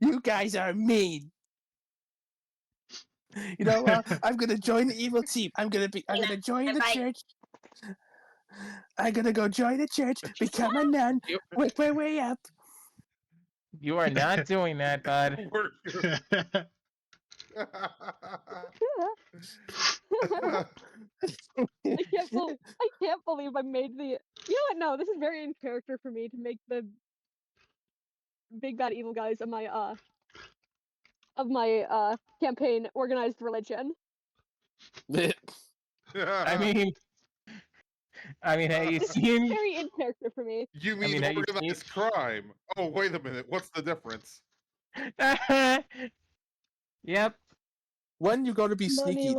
You guys are mean. You know what? I'm gonna join the evil team. I'm gonna join the church. I'm gonna go join the church, become a nun, work my way up. You are not doing that, bud. I can't believe I made the. You know what? No, this is very in character for me to make the big bad evil guys of my campaign organized religion. I mean, hey, you This is seen? very in character for me. You mean have you organized crime? Oh, wait a minute. What's the difference? Yep. One, you gotta be sneaky.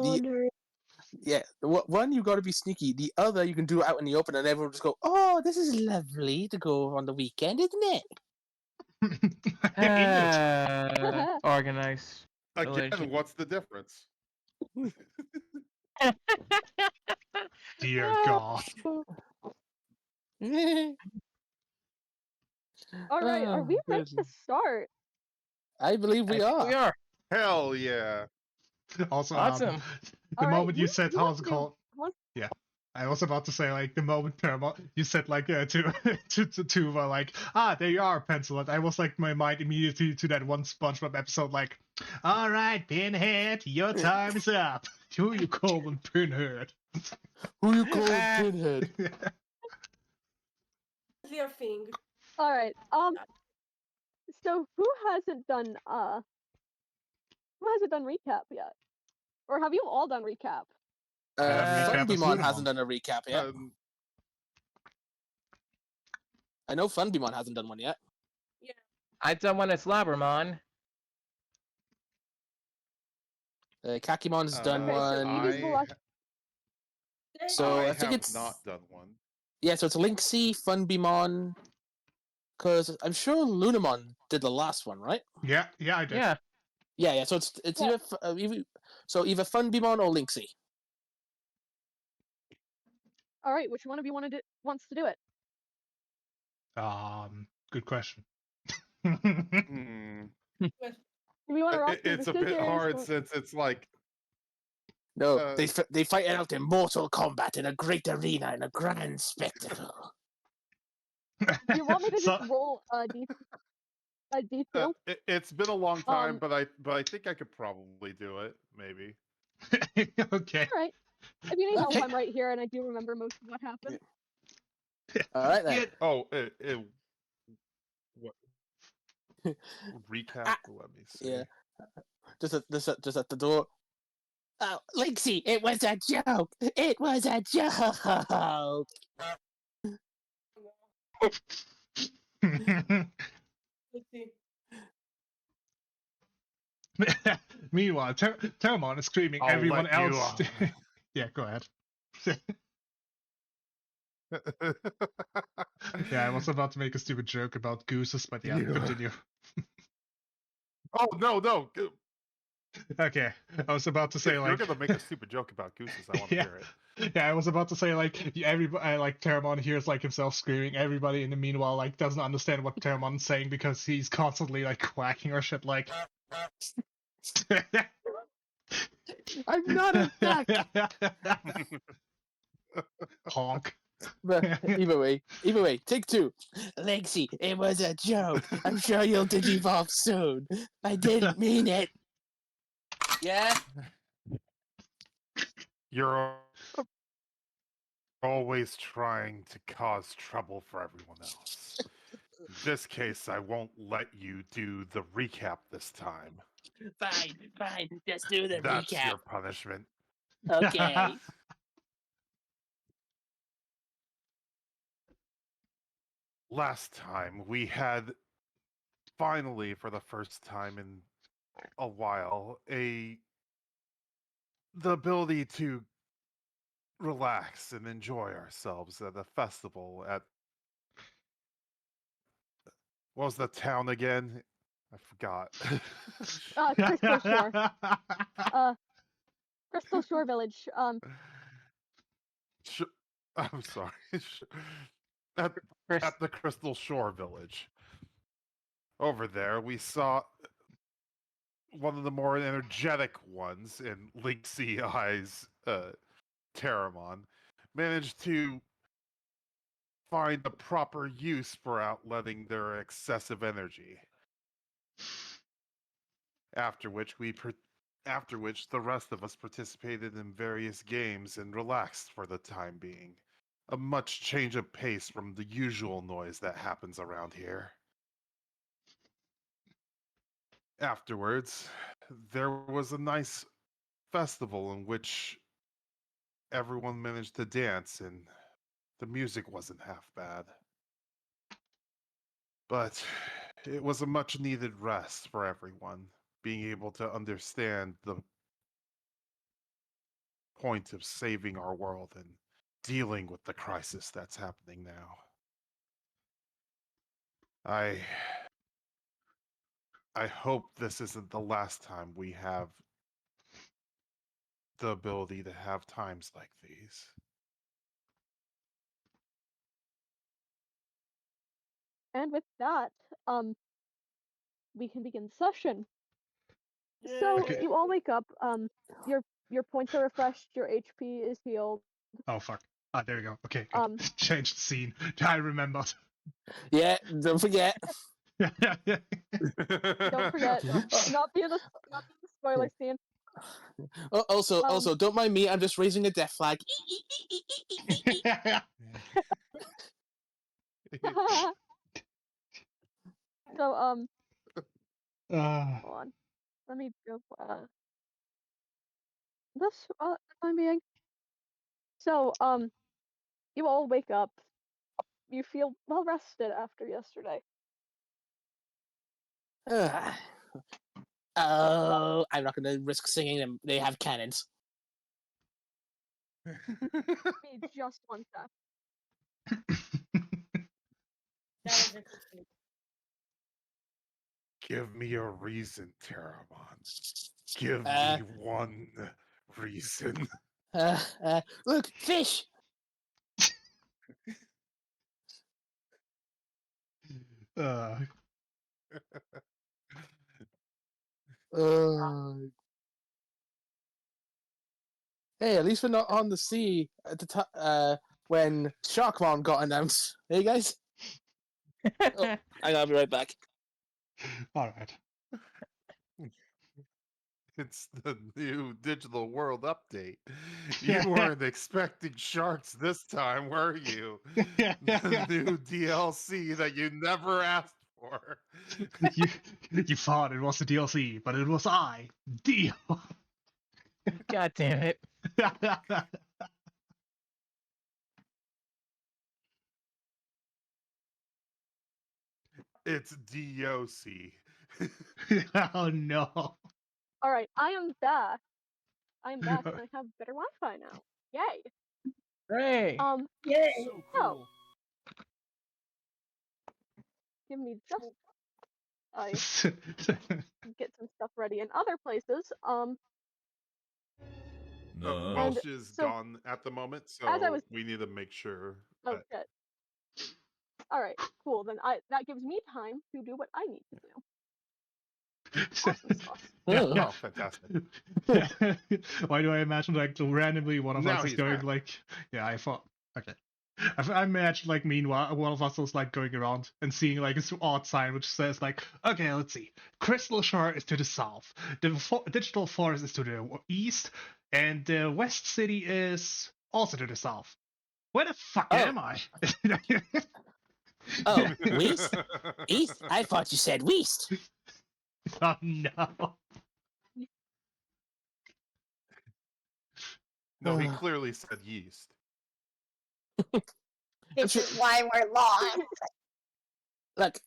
One, you gotta be sneaky. The other, you can do it out in the open, and everyone just go, "Oh, this is lovely to go on the weekend, isn't it?" Organized. Again, religion. what's the difference? Dear God. Alright, are we ready to start? I believe we are. We are. Hell yeah. Also, Awesome. the Alright, moment you said how's it called? What? Yeah. I was about to say, like, the moment you said, like, to like, there you are, pencil. And I was like, my mind immediately to that one SpongeBob episode, like, all right, Pinhead, your time is up. Who you calling Pinhead? Who you calling Pinhead? Clear thing. Alright, so who hasn't done recap yet? Or have you all done recap? Funbimon hasn't done a recap yet. I know Funbimon hasn't done one yet. Yeah. I've done one at Slobbermon. Kakimon's done one. So I think it's not done one. Yeah, so it's Linksy, Funbimon, because I'm sure Lunamon did the last one, right? Yeah, I did. Yeah. So it's either either Funbimon or Linksy. All right, which one of you wants to do it? Good question. Do we want to rock It's a bit hard since it's like. No, they fight it out in mortal combat in a great arena in a grand spectacle. Do you want me to just roll a detail? It's been a long time, but I think I could probably do it. Maybe. Okay. All right. If you need help, I'm right here, and I do remember most of what happened. All right then. What? Recap. Let me see. Yeah. Just at the door. Oh, Linksy, it was a joke. It was a joke. Meanwhile, Termon is screaming. Everyone else. Yeah, go ahead. Yeah, I was about to make a stupid joke about gooses, but yeah, continue. Oh no! Okay, I was about to say you're gonna make a stupid joke about gooses. I want to hear it. Yeah, I was about to say everybody, like Termon hears like himself screaming. Everybody in the meanwhile like doesn't understand what Termon's saying because he's constantly like quacking or shit like. I'm not a duck. Honk. But either way, take two. Lexi, it was a joke. I'm sure you'll digivolve soon. I didn't mean it. Yeah? You're always trying to cause trouble for everyone else. In this case, I won't let you do the recap this time. Fine. Just do the That's recap. your punishment. Okay. Last time, we had, finally, for the first time in a while, the ability to relax and enjoy ourselves at a festival at, what was the town again? I forgot. Crystal Shore. Crystal Shore Village. I'm sorry. at, Chris, at the Crystal Shore village. Over there, we saw one of the more energetic ones in Link CI's Terramon managed to find the proper use for outletting their excessive energy. After which the rest of us participated in various games and relaxed for the time being. A much change of pace from the usual noise that happens around here. Afterwards, there was a nice festival in which everyone managed to dance and the music wasn't half bad. But it was a much needed rest for everyone, being able to understand the point of saving our world and dealing with the crisis that's happening now. I hope this isn't the last time we have the ability to have times like these. And with that, we can begin session. So Okay. you all wake up. Your points are refreshed. Your HP is healed. Oh fuck. Ah, there you go. Okay, good. Um, Changed scene. I remembered. Yeah, don't forget. Don't forget, not be in the spoiler scene. Oh, also, Um, don't mind me. I'm just raising a death flag. So uh, hold on. Let me go. This time being. So you all wake up. You feel well rested after yesterday. Oh, I'm not going to risk singing them. They have cannons. Give me just one sec. Give me a reason, Terramon. Give Uh, me one reason. Look, fish. uh, Hey, at least we're not on the sea at the time when Sharkmon got announced. Hey guys, I'll be right back. all right. It's the new digital world update. Yeah. You weren't expecting sharks this time, were you? The new DLC that you never asked for. you thought it was the DLC, but it was I, Dio. God damn it. It's DOC. Oh no. All right, I am back. I'm back, and I have better Wi-Fi now. Yay! Hooray. Yay! So So, cool. give me just I get some stuff ready in other places. Oh, And Welsh is so, gone at the moment, so as I was- we need to make sure. Oh shit. All right, cool. Then that gives me time to do what I need to do. Awesome sauce. Yeah. Oh, fantastic. Why do I imagine like randomly one of Now us is he's going back. like, yeah, I thought, okay. I imagine like meanwhile one of us was like going around and seeing like this odd sign which says like, okay, let's see, Crystal Shore is to the south, the Digital Forest is to the east, and the West City is also to the south. Where the fuck Oh. am I? Oh, West? East? I thought you said West. Oh no. No, he clearly said yeast. This is why we're lost. Look,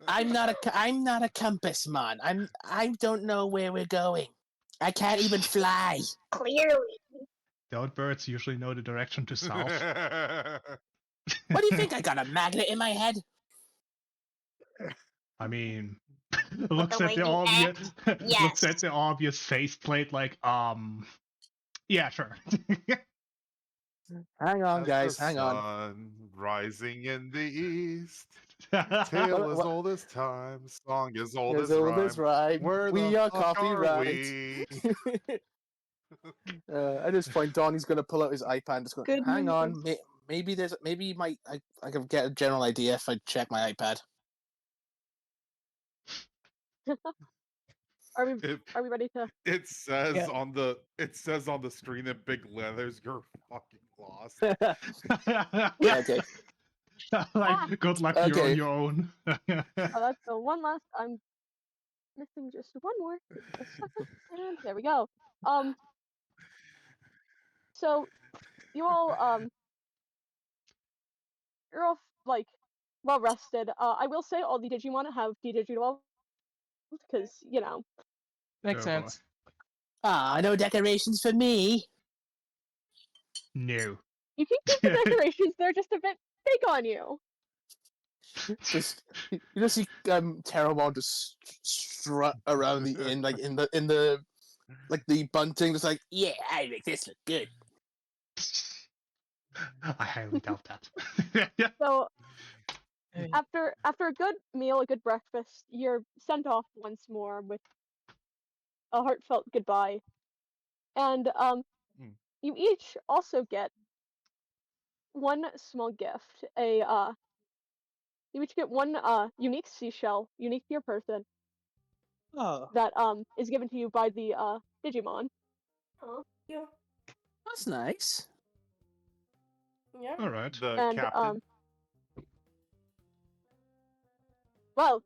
I'm not a compass man. I don't know where we're going. I can't even fly. Clearly. Don't birds usually know the direction to south? What do you think? I got a magnet in my head? I mean, the looks way at the you obvious, act, looks yes. at the obvious faceplate like, yeah, sure. Hang on, As guys. the Hang on. sun rising in the east. What- Tale as what- old as time, song as old As as old as rhyme. rhyme. Where We the are fuck are copyright. we? At this point, Donnie's gonna pull out his iPad. And just go, Good hang on. news. Maybe there's I can get a general idea if I check my iPad. Are we It, are we ready to? it says Yeah. on the screen in big letters, you're fucking lost. Okay. Like, good luck, you're on Okay. your own. Oh, that's the one last. I'm missing just one more. A second, and there we go. So you all you're all like well rested. I will say all the Digimon have de-digital because Makes Oh, boy. sense. Ah, no decorations for me. No. you can keep the decorations. They're just a bit big on you. Just you just see Terramon just strut around the inn, like in the like the bunting, just like, yeah, I make this look good. I highly doubt that. So Hey. after a good meal, a good breakfast, you're sent off once more with a heartfelt goodbye, and Hmm. you each also get one small gift. You each get one unique seashell, unique to your person, Oh, that is given to you by the Digimon. Oh, yeah. that's nice. Yeah. All right. The And captain. well,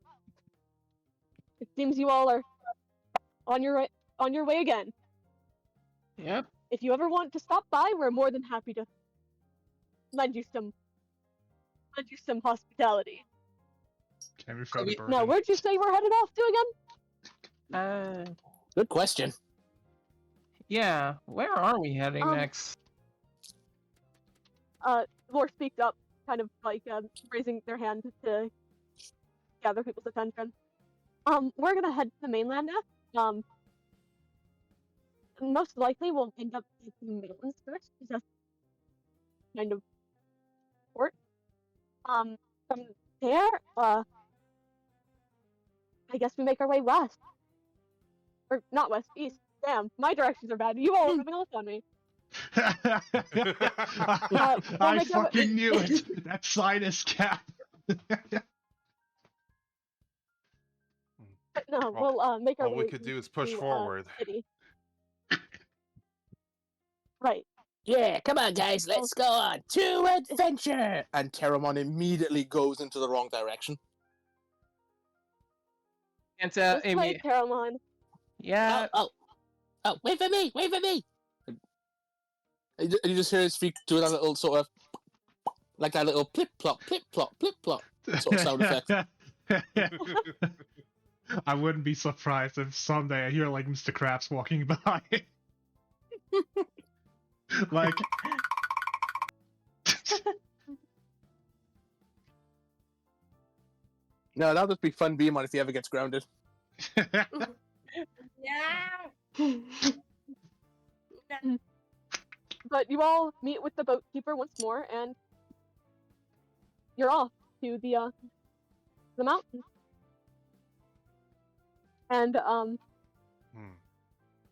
it seems you all are on your way again. Yep. If you ever want to stop by, we're more than happy to lend you some hospitality. Can we throw the Maybe- bird Now, in? where'd you say we're headed off to again? Good question. Yeah. Where are we heading Um, next? Lore speaks up, kind of like raising their hand to gather people's attention. We're gonna head to the mainland now. Most likely we'll end up at the mountains first, because that's kind of port. From there, I guess we make our way west. Or not west, east. Damn, my directions are bad. You all are having a look on me. I make our way- fucking knew it. That sign is cap. No, Well, we'll make our All way we could do is push to, forward. city. Right. Yeah, come on, guys, let's go on to adventure. And Terramon immediately goes into the wrong direction. And This Amy. way, Caroline. Yeah. Oh, wait for me, wait for me. And you just hear his feet do that little sort of, like that little plip plop, sort of sound effect. I wouldn't be surprised if someday I hear like Mr. Krabs walking by. Like, No, that'll just be fun Beamon if he ever gets grounded. Yeah. But you all meet with the boat keeper once more, and you're off to the mountain. And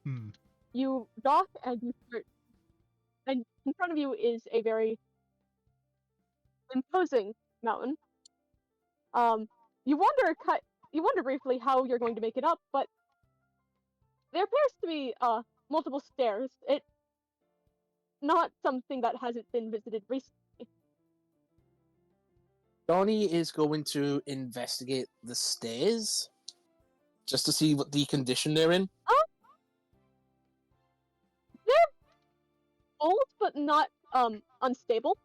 Hmm. you dock and you start. And in front of you is a very imposing mountain. You wonder briefly how you're going to make it up, but there appears to be multiple stairs. It's not something that hasn't been visited recently. Donnie is going to investigate the stairs just to see what the condition they're in. They're old, but not unstable.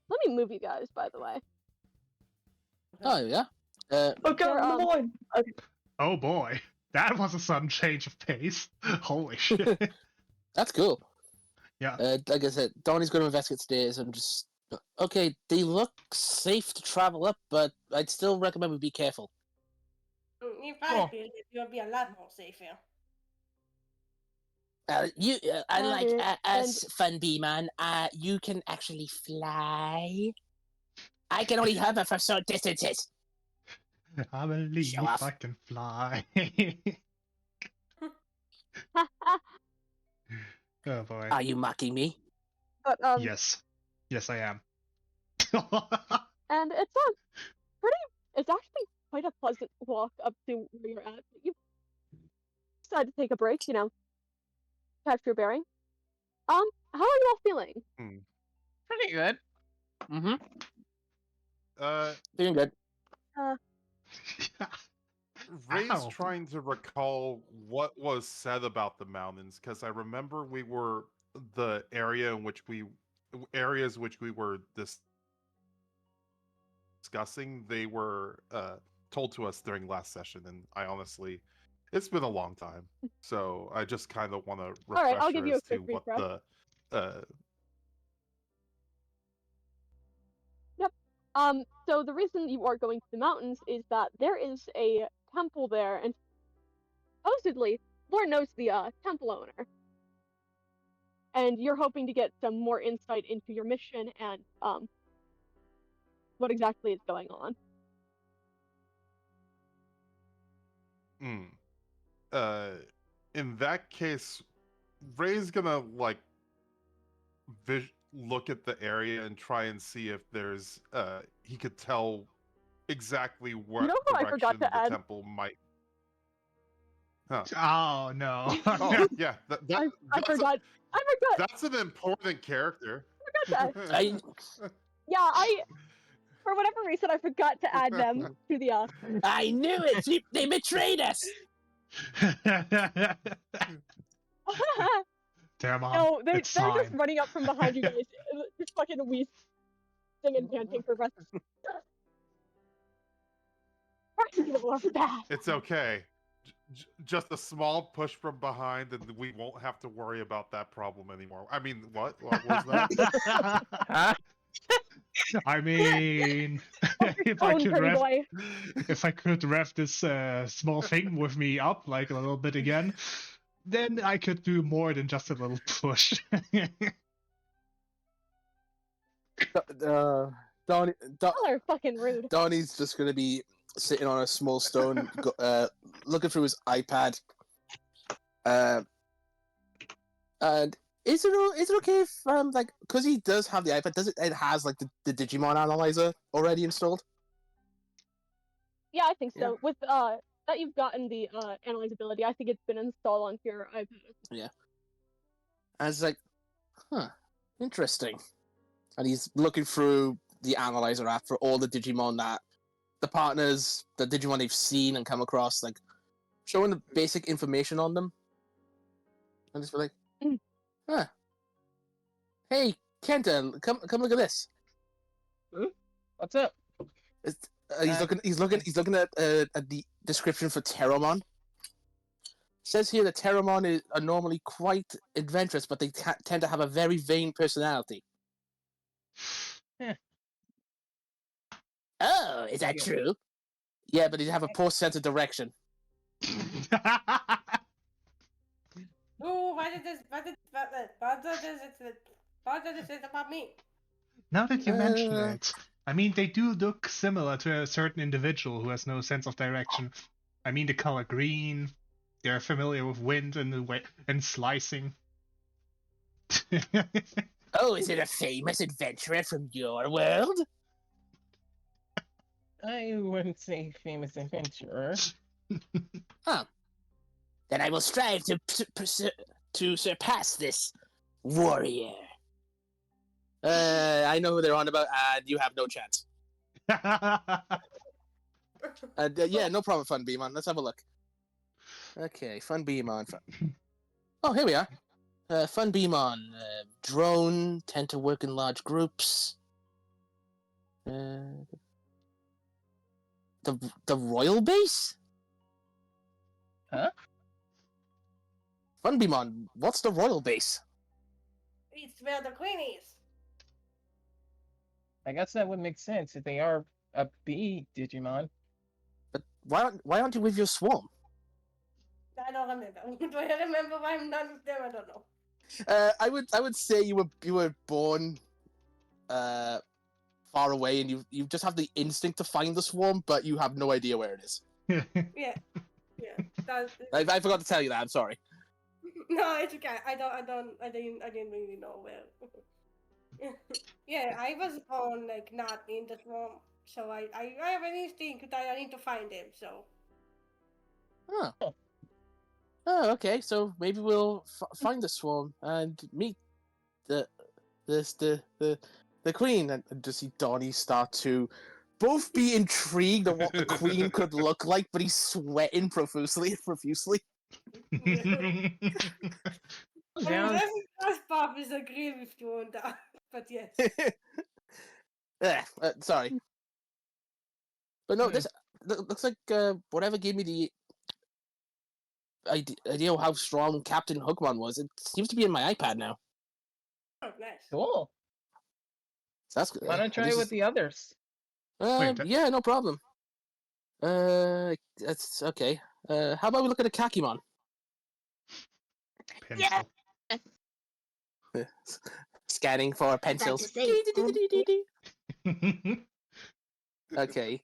Let me move you guys, by the way. Oh, yeah. Okay, They're, I'm on. oh boy, that was a sudden change of pace. Holy shit. That's cool. Yeah. Like I said, Donnie's going to investigate stairs and just... Okay, they look safe to travel up, but I'd still recommend we be careful. If I feel it, you'll be a lot more safe here. Unlike it- us, Fun Beamon, you can actually fly. I can only hover for short distances. I believe Show off. I can fly. Oh boy. Are you mocking me? but Yes. Yes, I am. and it's pretty. It's actually quite a pleasant walk up to where you're at. But you decide to take a break, catch your bearing. How are you all feeling? Pretty good. Mm-hmm. Uh, Doing good. Ray's Ow. trying to recall what was said about the mountains because I remember the areas which we were discussing. They were told to us during last session, and I honestly, it's been a long time, so I just kind of want to All right, I'll refresh give her you a as to quick what refresh. the So the reason you are going to the mountains is that there is a temple there, and supposedly Lord knows the temple owner, and you're hoping to get some more insight into your mission and what exactly is going on. In that case, Ray's gonna like look at the area and try and see if there's he could tell exactly what know who I forgot direction to the add? temple might. Huh. Oh no. Oh yeah, I forgot. That's an important character. That. Yeah, for whatever reason I forgot to add them to the I knew it! They betrayed us! Damn, No, they're it's just time. running up from behind you guys, just fucking wheezing and panting for breath. It's okay. Just a small push from behind, and we won't have to worry about that problem anymore. I mean, what? What was that? Huh? I mean, if I Own could pretty rev, boy. if I could rev this small thing with me up like a little bit again, then I could do more than just a little push. Donnie, Y'all are fucking rude. Donnie's just gonna be sitting on a small stone, looking through his iPad. And is it okay if like, because he does have the iPad, it has like the Digimon analyzer already installed? Yeah, I think Yeah. so. With that you've gotten the analyze ability, I think it's been installed onto your iPad. Yeah. And it's like, huh, interesting. And he's looking through the analyzer app for all the Digimon that the partners, the Digimon they've seen and come across, like showing the basic information on them. And just be like, huh. Hey, Kenta, come look at this. What's up? He's looking at the description for Terramon. Says here that Terramon are normally quite adventurous, but they tend to have a very vain personality. Oh, is that true? Yeah, but they have a poor sense of direction. Ooh, why did this about me? Now that you mention Uh. it, I mean, they do look similar to a certain individual who has no sense of direction. I mean, the color green. They're familiar with wind and slicing. Oh, is it a famous adventurer from your world? I wouldn't say famous adventurer. Huh. Then I will strive to surpass this warrior. I know who they're on about, and you have no chance. Yeah, no problem, Fun Beamon. Let's have a look. Okay, Fun Beamon. Oh, here we are. Fun Beamon. Drone, tend to work in large groups. The royal base? Huh? Fun Beamon, what's the royal base? It's where the queen is. I guess that would make sense if they are a bee Digimon. But why aren't you with your swarm? I don't remember. Do I remember why I'm none of them? I don't know. I would say you were born far away, and you just have the instinct to find the swarm, but you have no idea where it is. Yeah. Yeah. That's, I forgot to tell you that. I'm sorry. no, it's okay. I didn't really know where. Yeah, I was born like not in the swamp, so I have an instinct that I need to find him. So Oh. Oh, okay. So maybe we'll find the swarm and meet the the queen, and to see Donnie start to both be intrigued at what the queen could look like, but he's sweating profusely. I mean, Sounds that's Bob is agree with you on that, but yes. Sorry, but no, Yeah. this looks like whatever gave me the idea of how strong Captain Hookman was. It seems to be in my iPad now. Oh, nice. cool. So that's good. Why don't try it with the others? Wait, Yeah, no problem. That's okay. How about we look at a Kakimon? pencil. Scanning for pencils. to say, Okay.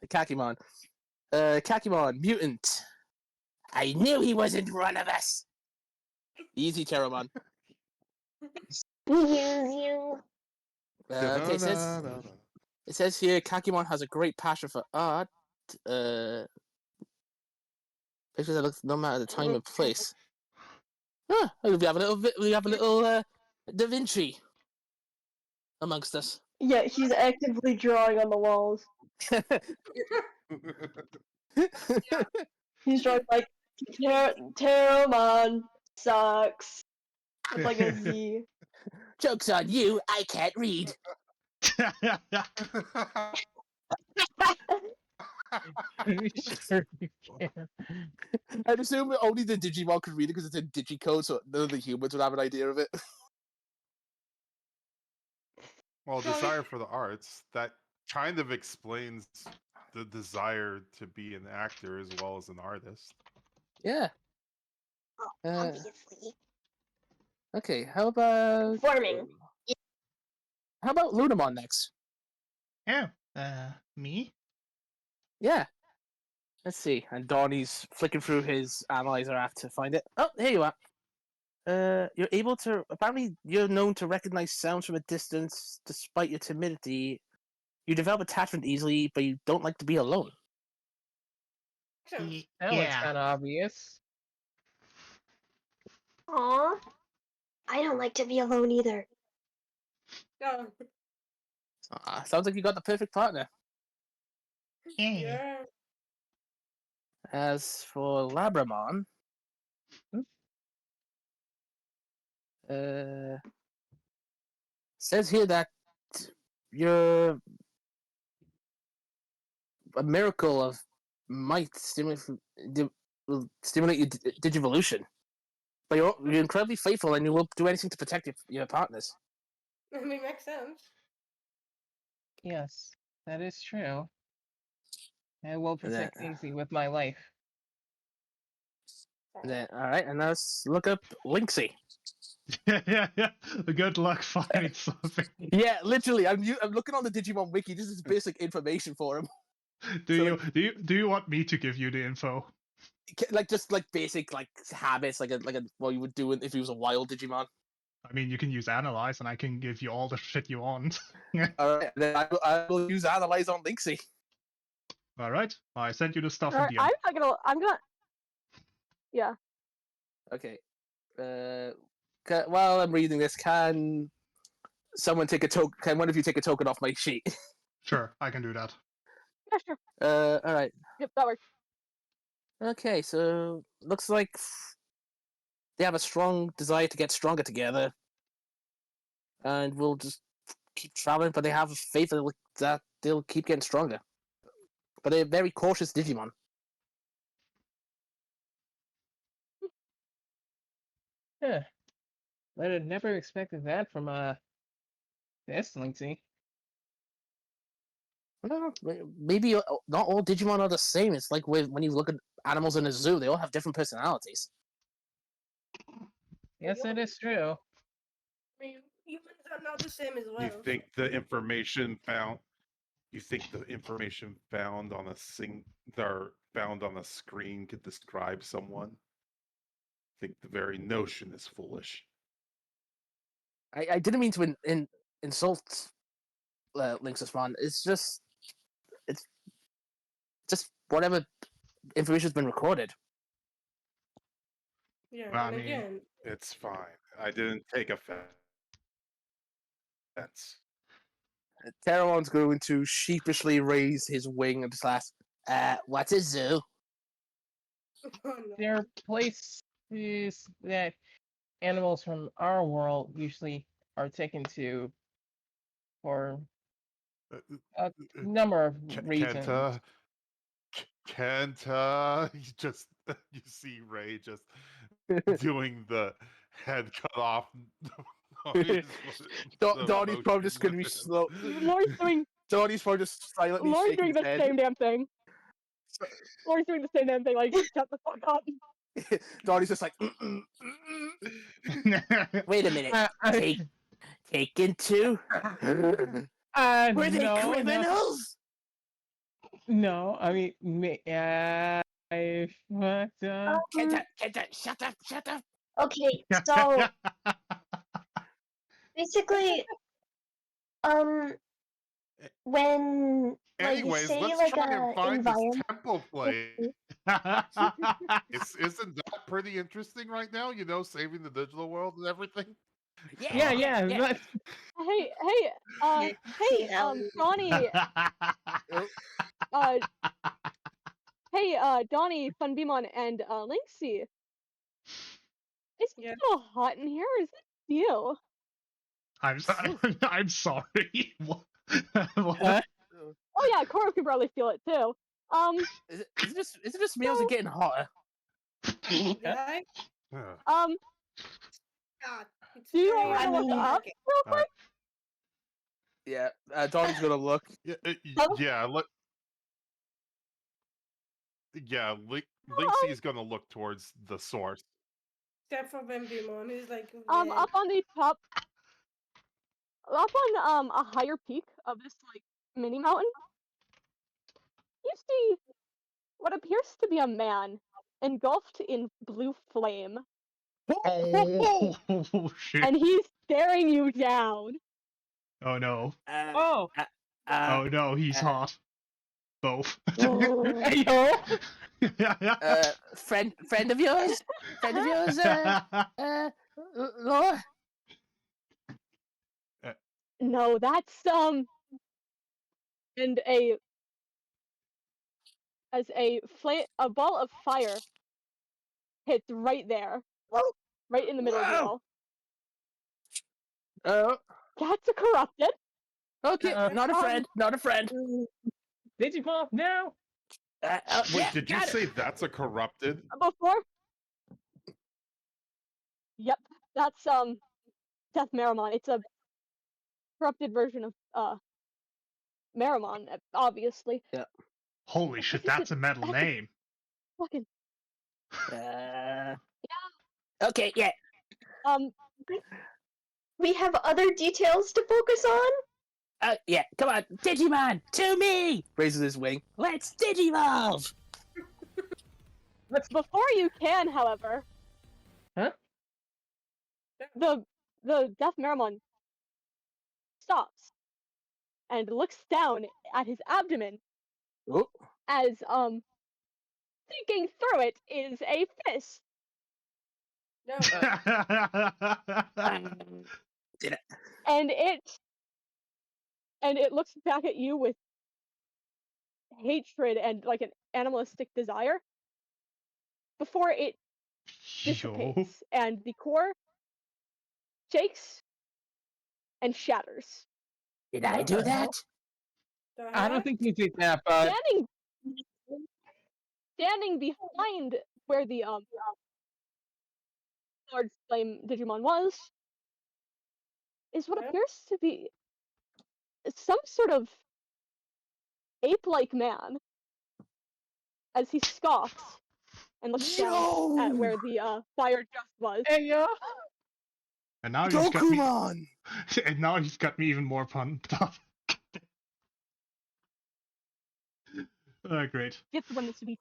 Kakimon. Kakimon, mutant. I knew he wasn't one of us. Easy, Terramon. you. Okay, it says here Kakimon has a great passion for art. Pictures that look no matter the time and place. Huh, we have a little Da Vinci amongst us. Yeah, he's actively drawing on the walls. He's drawing like Terramon sucks. With like a Z. Joke's on you, I can't read. Sure you can. I'd assume only the Digimon could read it because it's in Digicode, so none of the humans would have an idea of it. Well, So- desire for the arts, that kind of explains the desire to be an actor as well as an artist. Yeah. Obviously. Okay, how about Forming. Lunamon next? Yeah. Me? Yeah. Let's see. And Donnie's flicking through his analyzer app to find it. Oh, here you are. You're able to. Apparently, you're known to recognize sounds from a distance, despite your timidity. You develop attachment easily, but you don't like to be alone. Excellent. That one's kind of obvious. Aw. I don't like to be alone either. Oh, Sounds like you got the perfect partner. yeah. As for Labramon, says here that you're a miracle of might will stimulate your digivolution. But you're incredibly faithful, and you will do anything to protect your partners. I mean, makes sense. Yes, that is true. I will That- protect Daisy with my life. All right, and now let's look up Linksy. Yeah. Good luck finding something. Yeah, literally, I'm looking on the Digimon wiki. This is basic information for him. Do So, you want me to give you the info? Like just like basic like habits, like a what you would do if he was a wild Digimon. I mean, you can use analyze, and I can give you all the shit you want. All right, then I will use analyze on Linksy. All right, I sent you the stuff in Alright, the. I'm gonna. Yeah. Okay. While I'm reading this, can someone take a token? Can one of you take a token off my sheet? Sure, I can do that. Yeah, sure. All right. Yep, that works. Okay, so looks like they have a strong desire to get stronger together, and we'll just keep traveling. But they have faith that they'll keep getting stronger. But they're very cautious Digimon. Huh. I'd have never expected that from this Linksy. Well, maybe not all Digimon are the same. It's like when you look at animals in a zoo, they all have different personalities. Yes, it is true. I mean, humans are not the same as well. You think the information found? You think the information found on found on a screen could describe someone? I think the very notion is foolish. I didn't mean to insult Link's response. It's just whatever information's been recorded. Yeah, Well, I and mean- again, It's fine. I didn't take offense. Teramon's going to sheepishly raise his wing and just ask, what's a zoo? oh, no. There are places that animals from our world usually are taken to for a number of reasons. Kenta, you see Ray just doing the head cut off. Donnie's probably just going to be slow. Lori's doing Donnie's probably just silently Lori's shaking doing his the head. same damn thing. Lori's doing the same damn thing. Like, shut the fuck up. Donnie's just like, wait a minute. Taken to? Were they no, criminals? No, I mean, I fucked up. Kenta, shut up. Okay, so basically, when like you Anyways, say let's like try a and find this environment. temple place. Isn't that pretty interesting right now? You know, saving the digital world and everything. Yeah. That's, Hey, Donnie, Donnie, Funbeamon, and Lynxie. It's Yeah. so hot in here. Is it you? I'm sorry. What? Huh? Oh yeah, Cora can probably feel it too. Is it just me or is it getting hotter? Yeah, Um, God, it's do you very want to look mean- up real quick? Yeah, Donnie's gonna look. Lynxie's gonna look towards the source. except for Bembimon, who's like, Up on the top, up on a higher peak of this like mini mountain, you see what appears to be a man engulfed in blue flame, Oh shit! and he's staring you down. Oh no! oh, Oh no! He's hot. Both. hey, yo. Friend of yours? Friend of yours, Laura? No, that's and a ball of fire hits right there, right in the middle of you Whoa. all. Oh, That's a corrupted. okay, not a Um, friend, not a friend. Digimon now. Wait, Yeah, did you got it. say that's a corrupted? Before. Yep, that's Death Marimon. It's a corrupted version of Marimon, obviously. Holy shit! That's a metal name. Fucking Okay, yeah. We have other details to focus on. Yeah, come on, Digimon, to me! Raises his wing. Let's Digivolve! Before you can, however. Huh? The Death Marimon stops and looks down at his abdomen Oh, as sticking through it is a fist. no, And it looks back at you with hatred and like an animalistic desire before it Yo. dissipates and the core shakes and shatters. did I do that? the I don't heck? think you did that, but Standing behind where the large flame Digimon was is what Yeah. appears to be some sort of ape-like man as he scoffs and looks down at where the fire just was. Hey yo! And now he's got me. Gokumon! And now he's got me even more pumped up. Great. Get the one that's to be.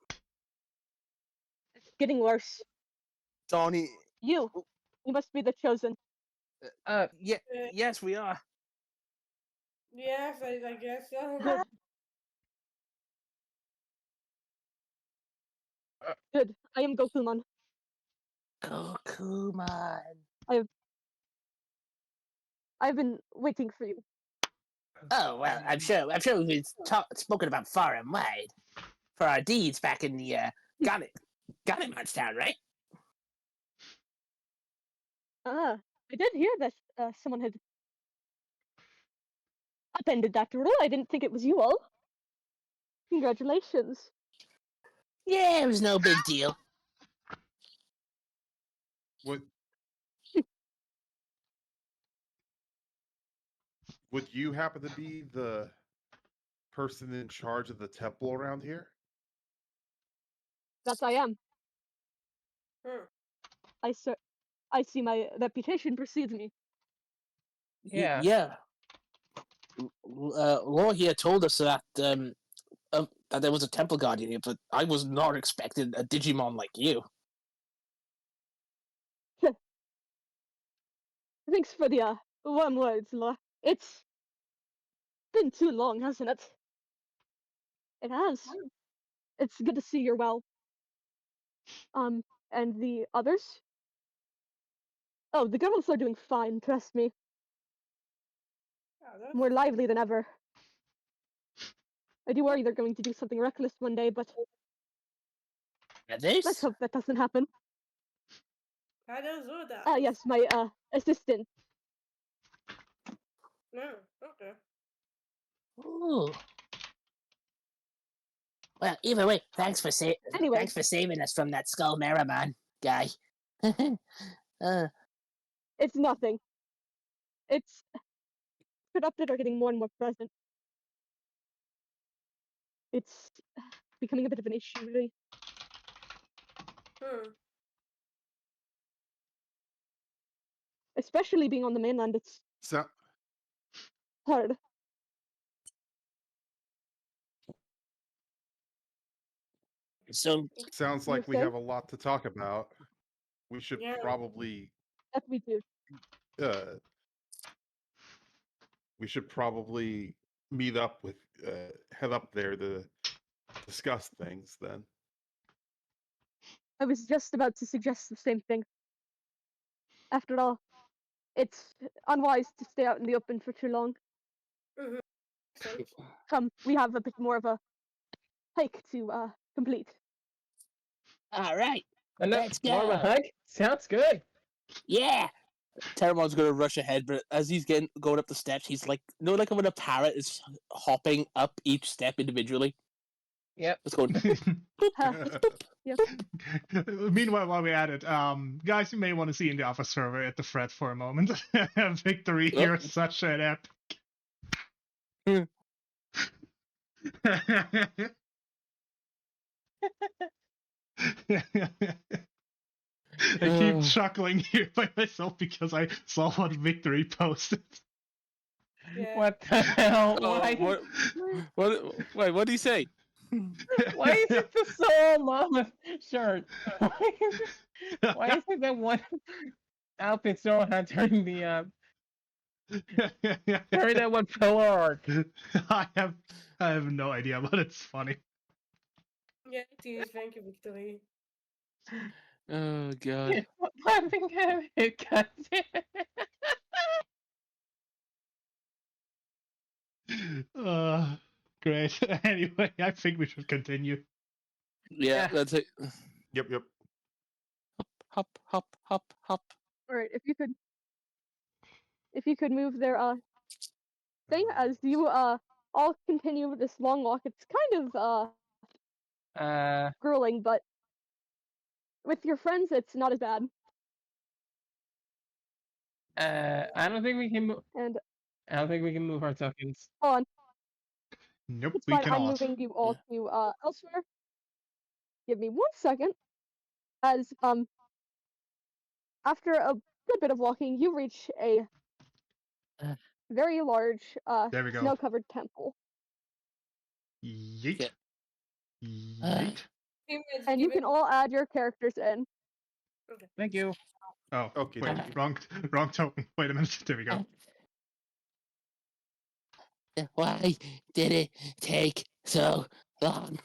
It's getting worse. Donnie, You must be the chosen. yeah, yes, we are. Yes, I guess so. Good. Good. I am Gokumon. Gokumon. I've been waiting for you. Oh well, I'm sure we've spoken about far and wide for our deeds back in the Got it, Town, right? I did hear that someone had upended that rule. I didn't think it was you all. Congratulations. Yeah, it was no big deal. Would you happen to be the person in charge of the temple around here? That I am. Hmm. I see my reputation precedes me. Yeah. Yeah. Law here told us that that there was a temple guardian here, but I was not expecting a Digimon like you. Thanks for the warm words, Law. It's been too long, hasn't it? It has. It's good to see you're well. And the others? Oh, the girls are doing fine, trust me. Yeah, More lively than ever. I do worry they're going to do something reckless one day, but let's This? hope that doesn't happen. I don't do that. Yes, my assistant. No, okay. Ooh. Well, either way, Anyway. thanks for saving us from that Skull Maramon guy. It's nothing. It's corrupted are getting more and more present. It's becoming a bit of an issue, really. Especially being on the mainland, it's So, hard. So sounds You like we say? have a lot to talk about. We should Yeah. probably That we do. we should probably meet up with head up there to discuss things then. I was just about to suggest the same thing. After all, it's unwise to stay out in the open for too long. Sense. We have a bit more of a hike to complete. all right, let's More of a go. hug? Sounds good. Yeah. Terramon's gonna rush ahead, but as he's going up the steps, he's like, like when a parrot is hopping up each step individually. Yep. It's going. Yep. Meanwhile, while we're at it, guys, you may want to see in the office server at the fret for a moment. Victory here is such an epic. I keep chuckling here by myself because I saw what Victory posted. Yeah. What the hell? Why? Wait, what did he say? Why is it the Soul Mama shirt? Why is it that one outfit so hot during the during that one pillar arc? I have no idea, but it's funny. Yeah, it is. Thank you, Victory. Oh god. Laughing at it, goddamn. Great. Anyway, I think we should continue. Yeah, that's it. Yep. Hop, hop, hop, hop. All right, if you could move their thing as you all continue this long walk. It's kind of grueling, but with your friends, it's not as bad. I don't think we can move. And I don't think we can move our tokens. hold on. Nope, It's we fine. I'm cannot. moving you all to elsewhere. Give me 1 second. As after a good bit of walking, you reach a very large There we go. snow-covered temple, Yeet. Okay. Yeet. and you can all add your characters in. Thank you. Oh, Okay, wait, thank you. wrong token. Wait a minute. There we go. Why did it take so long?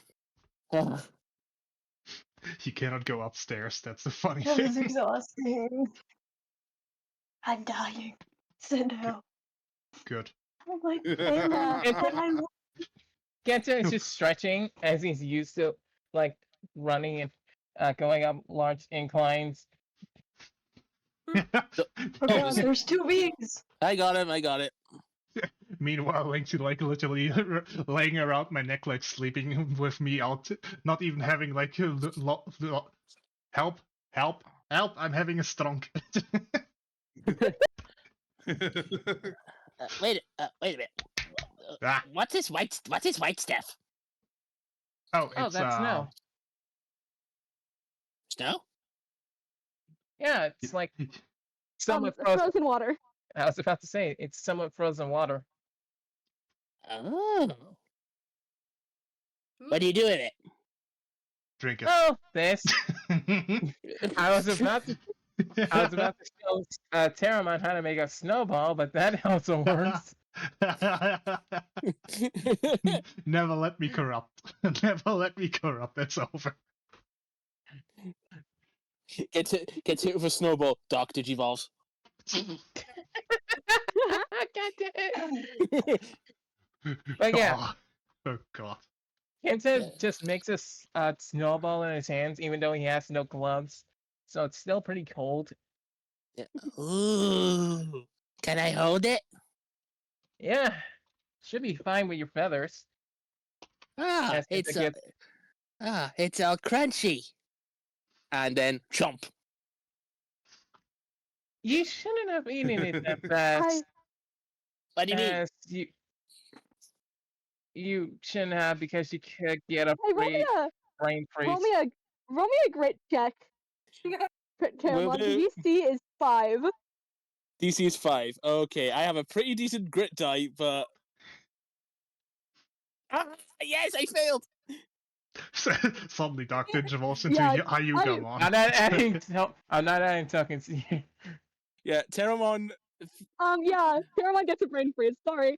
You cannot go upstairs. That's the funny It was thing. exhausting. I'm dying. Sit down. Good. I'm like, Kayla, but I Genta is just stretching as he's used to like running and going up large inclines. Oh god, is it- there's 2 bees. I got him. I got it. Meanwhile, Link's like literally laying around my neck, like sleeping with me out, not even having like help, help, help! I'm having a strong. Wait a minute. Ah. What's this white? What's this white stuff? Oh, Oh, it's that's snow. Snow? Yeah, it's like somewhat frozen. Frozen water. I was about to say it's somewhat frozen water. Oh. What do you do with it? Drink it. Oh, this. I was about to show Terramon how to make a snowball, but that also works. Never let me corrupt. Never let me corrupt. It's over. Gets hit with a snowball. Dark Digivolves. God damn it. But yeah. Oh god. Kenta just makes a snowball in his hands, even though he has no gloves. So it's still pretty cold. Yeah. Ooh. Can I hold it? Yeah. Should be fine with your feathers. Ah, As Kenta gets- it's all crunchy. And then chomp. You shouldn't have eaten it that fast. What do you mean? As you shouldn't have, because you could get a Hey, brain freeze. roll me a grit check. Terramon, do. DC is 5. DC is 5. Okay, I have a pretty decent grit die, but yes, I failed. Suddenly, Dark Ninja evolves into Yeah, Ayugamon. I'm not adding tokens here. Yeah, Terramon. Yeah, Terramon gets a brain freeze. Sorry.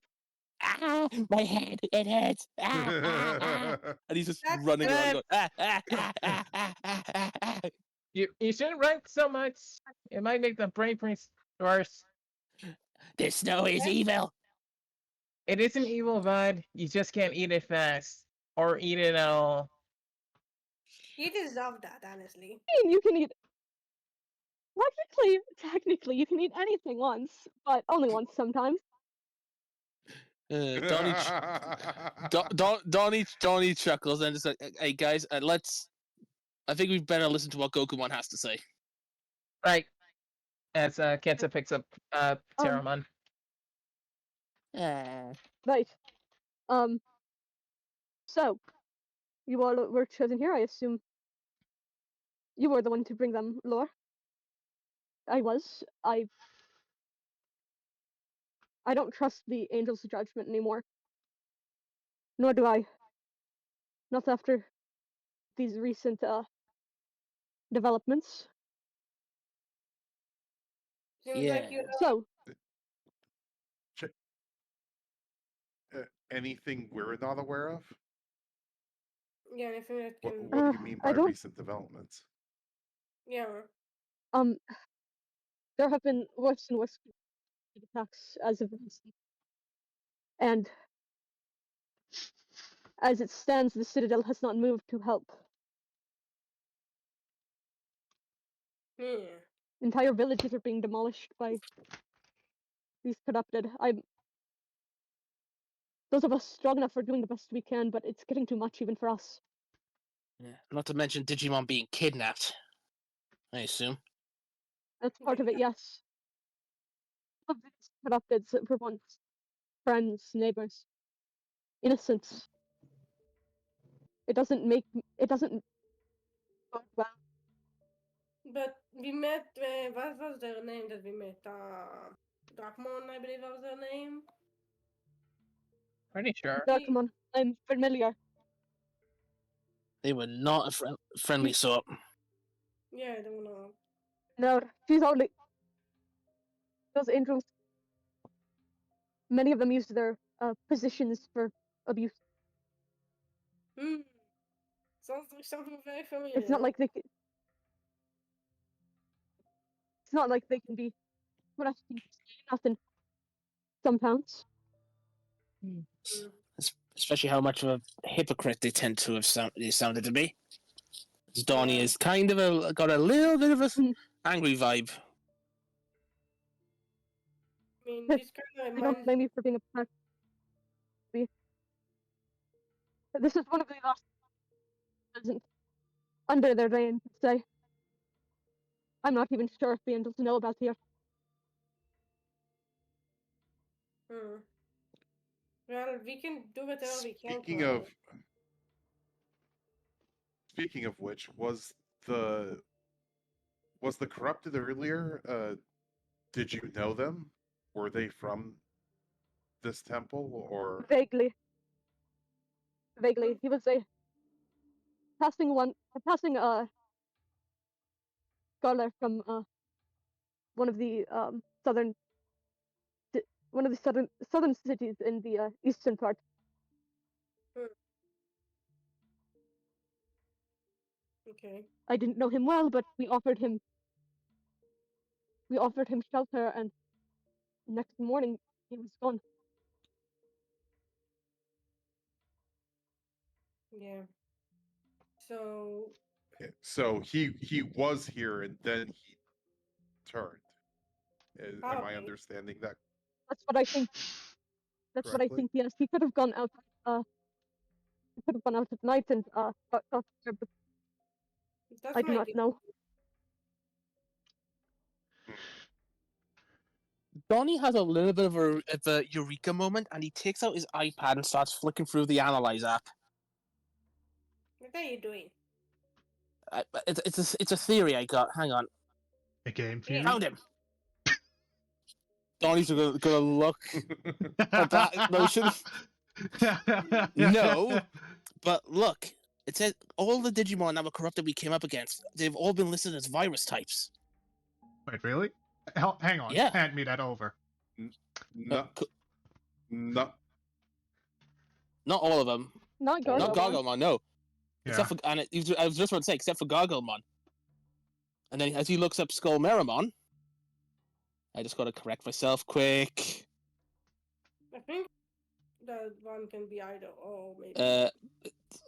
My head, it hurts. And he's just running around going, You shouldn't run so much. It might make the brain freeze worse. This snow is evil. It isn't evil, bud. You just can't eat it fast. Or eat it at all. You deserve that, honestly. You can eat. Technically, you can eat anything once, but only once sometimes. Donnie chuckles and it's like, hey guys, I think we better listen to what Gokumon has to say. Right. As Kenta picks up Terramon. Right. So, you all were chosen here, I assume. You were the one to bring them lore. I was. I don't trust the Angel's judgment anymore. Nor do I. Not after these recent developments. Seems like you know So, Anything we're not aware of? yeah, anything that What, can what do you mean by I don't. recent developments? yeah. There have been worse and worse attacks as of recent. And as it stands, the Citadel has not moved to help. Entire villages are being demolished by these corrupted. Those of us strong enough are doing the best we can, but it's getting too much even for us. Yeah. Not to mention Digimon being kidnapped, I assume. That's part of it, yes. Of these corrupted were once friends, neighbors. innocence. It doesn't bode well. But we met. What was their name that we met? Drakmon, I believe was their name. Pretty sure. Come on, I'm familiar. They were not a friendly sort. Yeah, I don't know. No, she's only those angels. Many of them used their positions for abuse. Sounds like something very familiar. It's not like they can. It's not like they can be resting nothing. Sometimes. Especially how much of a hypocrite they tend to have sounded to be. Donnie is kind of got a little bit of a angry vibe. I mean, this kind of I don't blame you for being upset. This is one of the last isn't under their reign, say. I'm not even sure if the angels know about here. Well, we can do whatever we can. Speaking of which, was the corrupted earlier? Did you know them? Were they from this temple or Vaguely. He was passing scholar from one of the southern cities in the eastern part. Okay. I didn't know him well, but we offered him shelter, and next morning he was gone. Yeah. So he was here and then he turned. Am I understanding that? That's what I think. That's what I think. Yes, he could have gone out. He could have gone out at night and got there, but I do not know. Donnie has a little bit of a eureka moment, and he takes out his iPad and starts flicking through the Analyze app. What are you doing? It's a theory I got. Hang on. A game theory? Found him. Donnie's gonna look at that notion. No, but look. It says all the Digimon that were corrupted we came up against, they've all been listed as virus types. Wait, really? Hang on. Yeah. Hand me that over. No. Not all of them. Not Garglemon. Not Garglemon, no. Yeah. Except for, I was just about to say, except for Garglemon. And then as he looks up Skull Meramon, I just gotta correct myself quick. I think that one can be either or, maybe.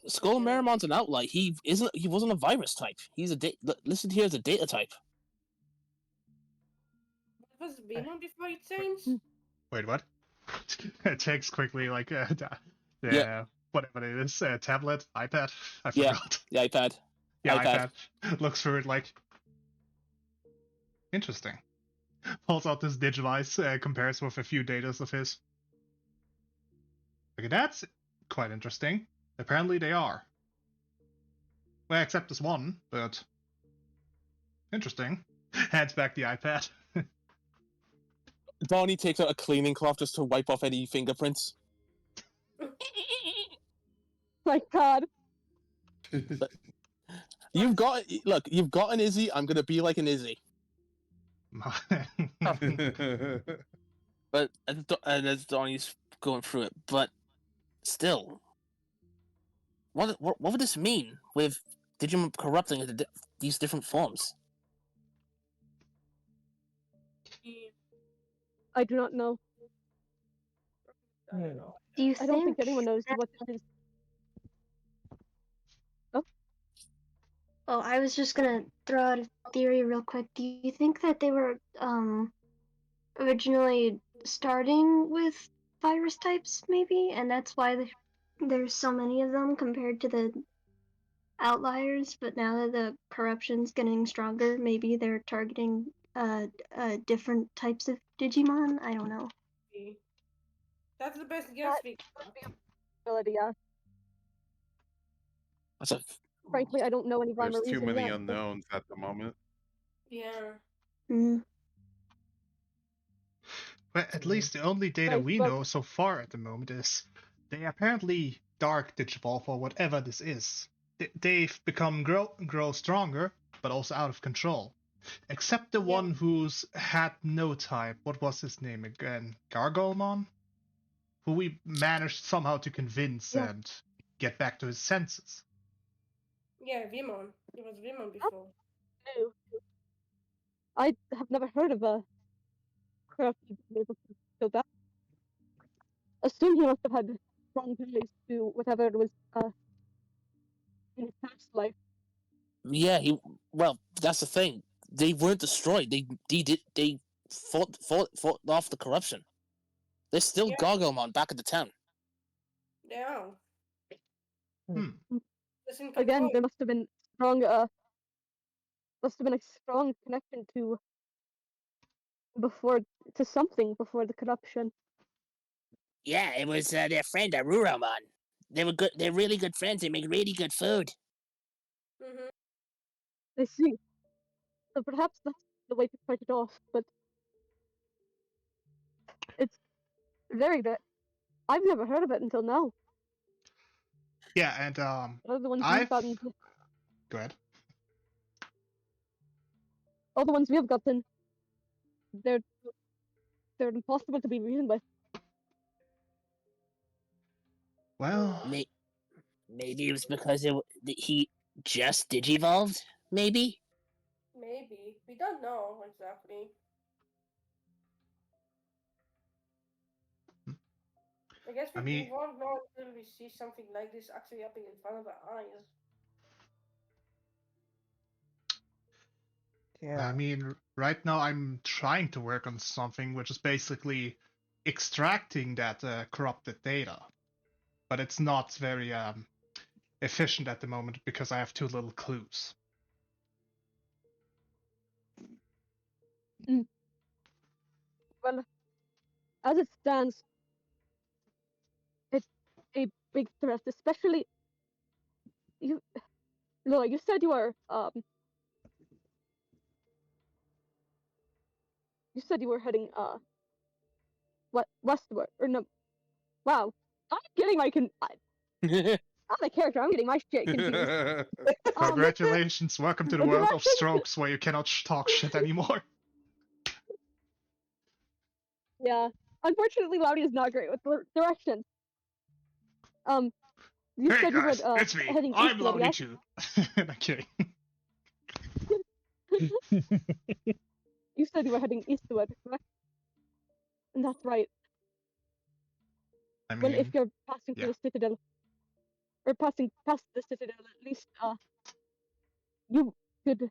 Skull Meramon's an outlier. He wasn't a virus type. He's listed here as a data type. What was Venom before it changed? Wait, what? It takes quickly, like, Yeah. whatever it is, tablet, iPad? I forgot. Yeah, iPad. Yeah, iPad. Looks through it like... Interesting. Pulls out this Digivice, compares with a few datas of his. Okay, that's quite interesting. Apparently they are. Well, except this one, but... Interesting. Hands back the iPad. Donnie takes out a cleaning cloth just to wipe off any fingerprints. My God. You've got an Izzy. I'm gonna be like an Izzy. But as Donnie's going through it, but still, what would this mean with Digimon corrupting into these different forms? I do not know. I don't know. Do you I don't think anyone knows what this is. Oh, I was just gonna throw out a theory real quick. Do you think that they were originally starting with virus types, maybe, and that's why there's so many of them compared to the outliers? But now that the corruption's getting stronger, maybe they're targeting different types of Digimon. I don't know. That's the best guess we got. ability. Yeah. That's a Frankly, I don't know any rhyme There's or too reason many yet. unknowns at the moment. Yeah. Mm. But at least the only data Right, we but- know so far at the moment is they apparently dark Digivolve or whatever this is. They've become grow stronger, but also out of control. Except the Yeah. one who's had no type. What was his name again? Gargolmon? Who we managed somehow to convince Yeah. and get back to his senses. Yeah, Vimon. It was Vimon before. No. I have never heard of a corrupted being able to go back. Assume he must have had strong ties to whatever it was in his past life. yeah. Well, that's the thing. They weren't destroyed. They fought off the corruption. There's still Yeah. Gargomon back at the town. They are. Hmm. Just in Again, control. there must have been a strong connection to something before the corruption. Yeah, it was their friend Aruromon. They were good. They're really good friends. They make really good food. Mm-hmm. I see. So perhaps that's the way to fight it off, but it's very good. I've never heard of it until now. Yeah, and All the ones we've I've gotten, go ahead. all the ones we have gotten, they're impossible to be reasoned with. Well, Maybe it was because he just digivolved. Maybe. Maybe. We don't know exactly. I guess I we mean- won't know until we see something like this actually happening in front of our eyes. Yeah. I mean, right now I'm trying to work on something which is basically extracting that corrupted data, but it's not very efficient at the moment because I have too little clues. Well, as it stands, it's a big threat, especially you. Lola, you said you were heading what westward or no? Wow, I'm getting my I'm a character. I'm getting my shit confused. Congratulations, welcome to the world of Congratulations. strokes where you cannot talk shit anymore. Yeah, unfortunately, Laudy is not great with directions. You Hey said you guys, would it's me. heading I'm eastward, Loudy yes? too. I'm kidding. You said you were heading eastward, correct? And that's right. I Well, if mean, you're passing through yeah. the citadel, or passing past the citadel, at least you could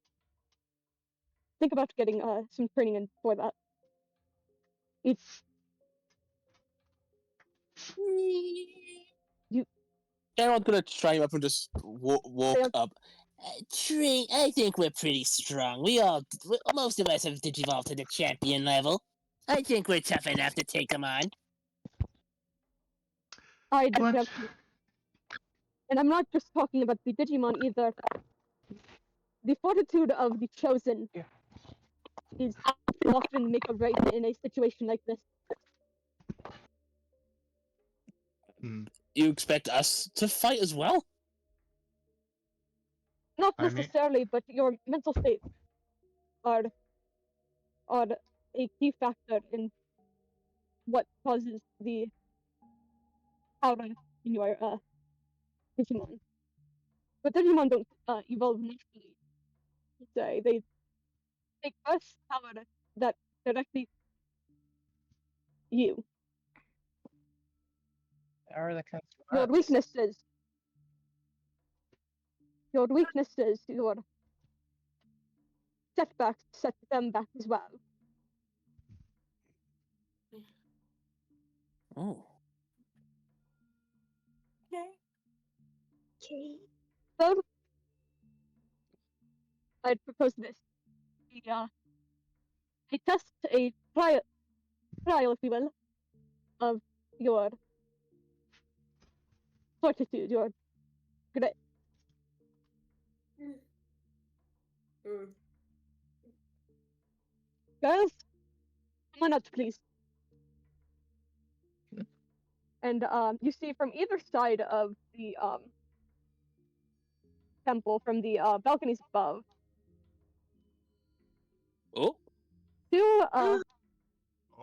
think about getting some training in for that. Everyone's gonna chime up and just walk Yeah. up. I think we're pretty strong. Most of us have digivolved to the champion level. I think we're tough enough to take them on. I But have, and I'm not just talking about the Digimon either. The fortitude of the chosen Yeah. is often make or break in a situation like this. You expect us to fight as well? Not I mean- necessarily, but your mental state are a key factor in what causes the aura in your Digimon. But Digimon don't evolve naturally. They take us power that directly you. Power that comes from Your us. weaknesses. Your weaknesses, your setbacks set them back as well. Oh. Okay. So I'd propose this. A test, a trial, if you will, of your fortitude, your grit. Mm. Girls, come on up, please. And you see from either side of the temple, from the balconies above, Oh, two Oh,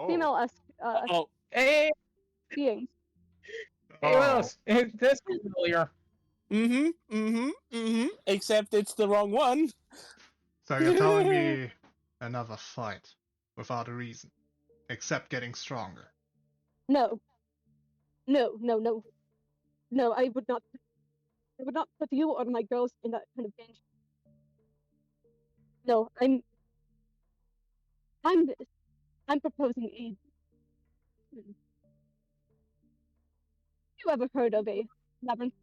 female-esque oh, Hey, beings. hey, Oh. Willis. This is familiar. Except it's the wrong one. So you're telling me another fight without a reason, except getting stronger. No. No, no, no. No, I would not put you or my girls in that kind of danger. No, I'm proposing a. You ever heard of a labyrinth?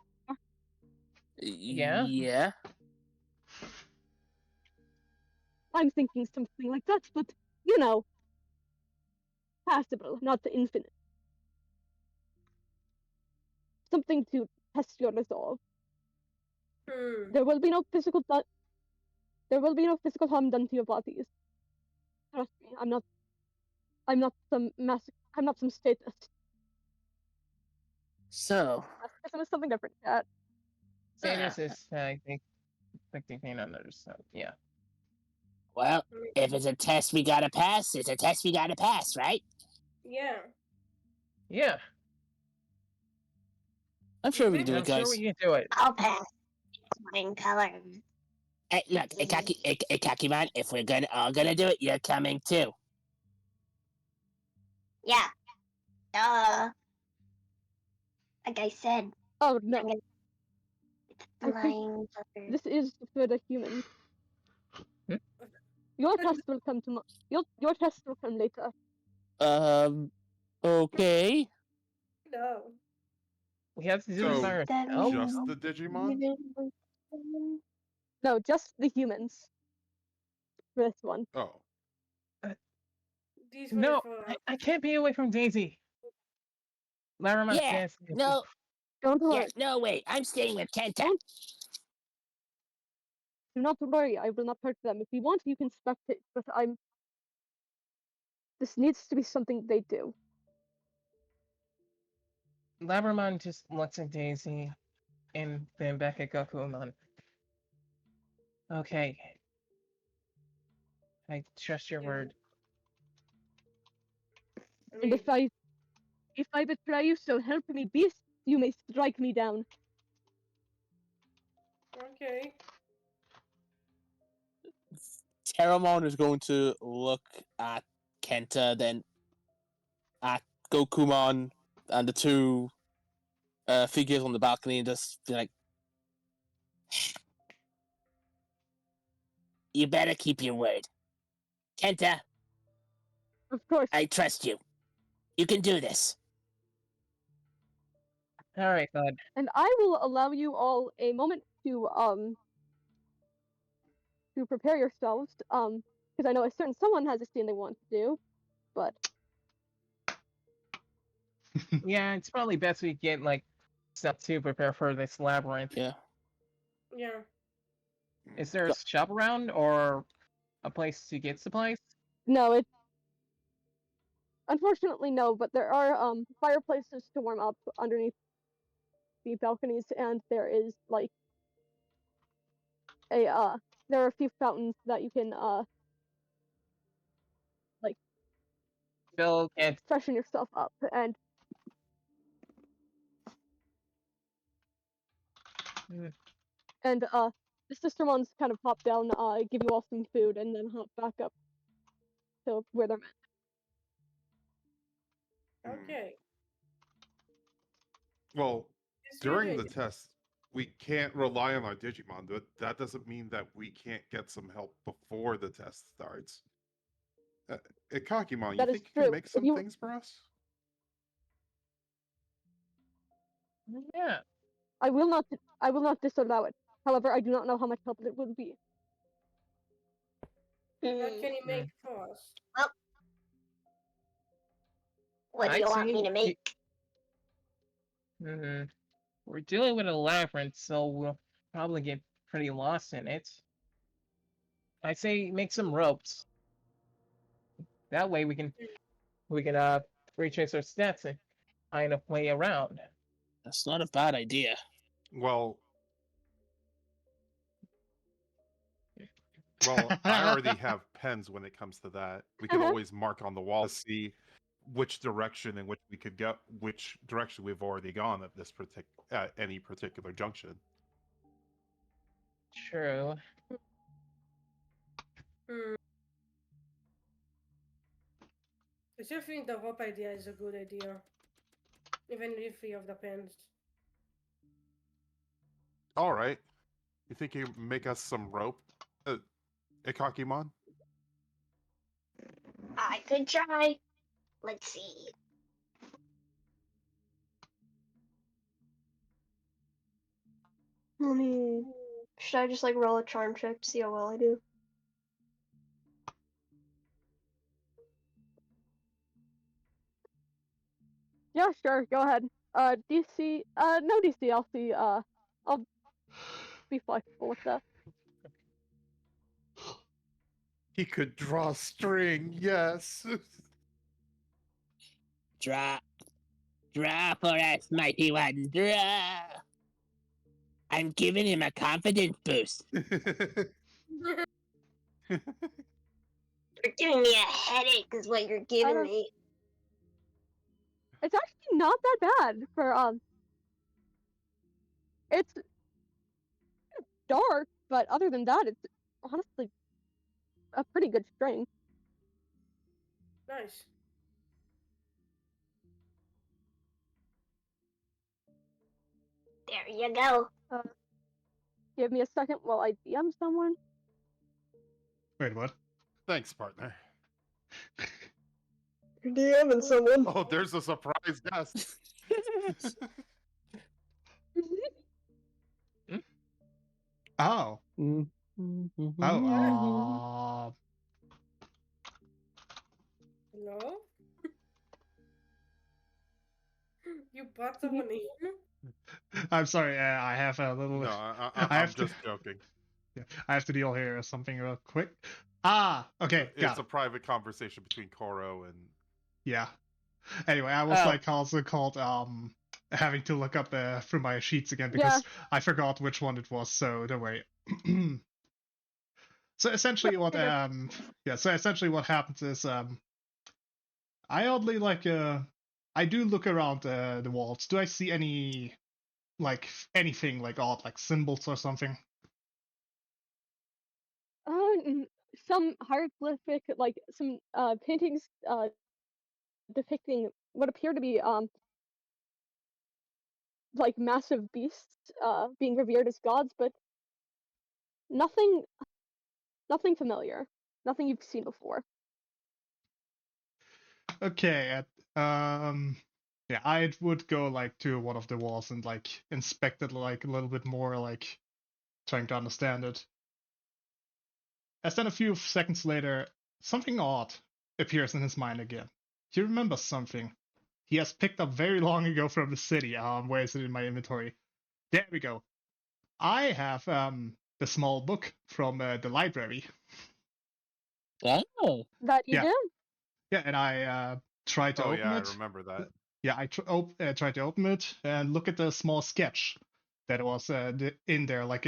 Yeah? Yeah. I'm thinking something like that, but you know, passable, not the infinite. Something to test your resolve. Hmm. There will be no physical harm done to your bodies. Trust me, I'm not some statist. So, Masochism is something different. Sadist is, I think, on others, so yeah. Well, if it's a test we gotta pass, it's a test we gotta pass, right? Yeah. Yeah, I'm sure we can Mhm. do I'm it, sure guys. we can do it. I'll pass. Fine color. Hey, look, Ikakimon, if we're all gonna do it, you're coming too. Yeah. Duh. Like I said, Oh I'm no, gonna I think flying fucker. this is for the humans. Hmm? Your test will come your test will come later. Okay. No. We have to do So, this by ourselves. just the Digimon? No, just the humans. For this one. Oh. These were No, for I can't be away from Daisy. Laramon Yeah, can't. no, Don't yeah, worry. no, wait, I'm staying with Kenta. Don't- Do not worry. I will not hurt them. If you want, you can spectate. But this needs to be something they do. Labramon just looks at Daisy and then back at Gokuamon. Okay. I trust your word. I And mean, if I betray you, so help me beast, you may strike me down. okay. Terramon is going to look at Kenta, then at Gokumon, and the two figures on the balcony, and just be like, You better keep your word. Kenta, Of course. I trust you. You can do this. All right, bud. And I will allow you all a moment to prepare yourselves. Because I know a certain someone has a scene they want to do, but Yeah, it's probably best we get like stuff to prepare for this labyrinth. yeah. Yeah. Is there a shop around or a place to get supplies? no, it. Unfortunately, no. But there are fireplaces to warm up underneath the balconies, and there is like there are a few fountains that you can Bill can't. freshen yourself up. And Mm. and the sister ones kind of hop down, give you all some food, and then hop back up to where they're meant. Okay. Well, Yes, we during do. the test, we can't rely on our Digimon, but that doesn't mean that we can't get some help before the test starts. Ikakimon, you That is think you can true. make If some you- things for us? Yeah. I will not disallow it. However, I do not know how much help it will be. What can you make for us? What do I'd you want say me to make? Mm-hmm. We're dealing with a labyrinth, so we'll probably get pretty lost in it. I say make some ropes. That way we can retrace our steps and find a way around. That's not a bad idea. Well, I already have pens when it comes to that. We could always mark on the wall to see which direction in which we could go, which direction we've already gone at this any particular junction. True. I still think the rope idea is a good idea. Even if we have the pens. All right. You think you can make us some rope, Ikakimon? I could try. Let's see. Let me. Should I just like roll a charm check to see how well I do? Yeah, sure. Go ahead. DC. No DC. I'll see. I'll be flexible with that. He could draw string, yes. Draw. Draw for us, mighty one. Draw. I'm giving him a confidence boost. You're giving me a headache, is what you're giving me. It's actually not that bad for It's dark, but other than that, it's honestly a pretty good string. Nice. There you go. Give me a second while I DM someone. Wait, what? Thanks, partner. You're DMing someone. Oh, there's a surprise guest. Oh. Oh. Hello? You brought someone in? I'm sorry. I have a little. No, I I'm have to. just joking. Yeah, I have to deal here with something real quick. Ah, okay. It's a private conversation between Koro and. Yeah. Anyway, I was like also called having to look up through my sheets again because I forgot which one it was. So don't worry. So essentially, what what happens is I oddly like I do look around the walls. Do I see any anything like odd like symbols or something? Some hieroglyphic, like some paintings depicting what appear to be like massive beasts being revered as gods, but nothing familiar, nothing you've seen before. Okay, yeah, I would go like to one of the walls and like inspect it like a little bit more, like trying to understand it. As then a few seconds later, something odd appears in his mind again. He remembers something he has picked up very long ago from the city. Where is it in my inventory? There we go. I have the small book from the library. Oh. That you do? Yeah, and I try to open it. I remember that. Yeah, I try to open it and look at the small sketch that was in there, like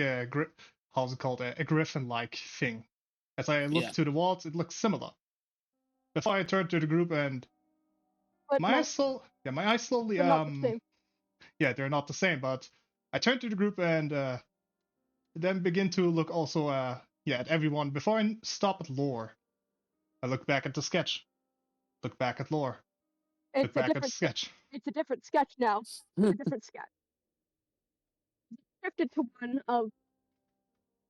how's it called, a griffin-like thing. As I look to the walls, it looks similar. Before I turn to the group and my eyes slowly they're not the same. Yeah, they're not the same, but I turn to the group and then begin to look also at everyone. Before I stop at lore, I look back at the sketch. Look back at lore. Look back at the sketch. It's a different sketch now. It's a different sketch. Shifted to one of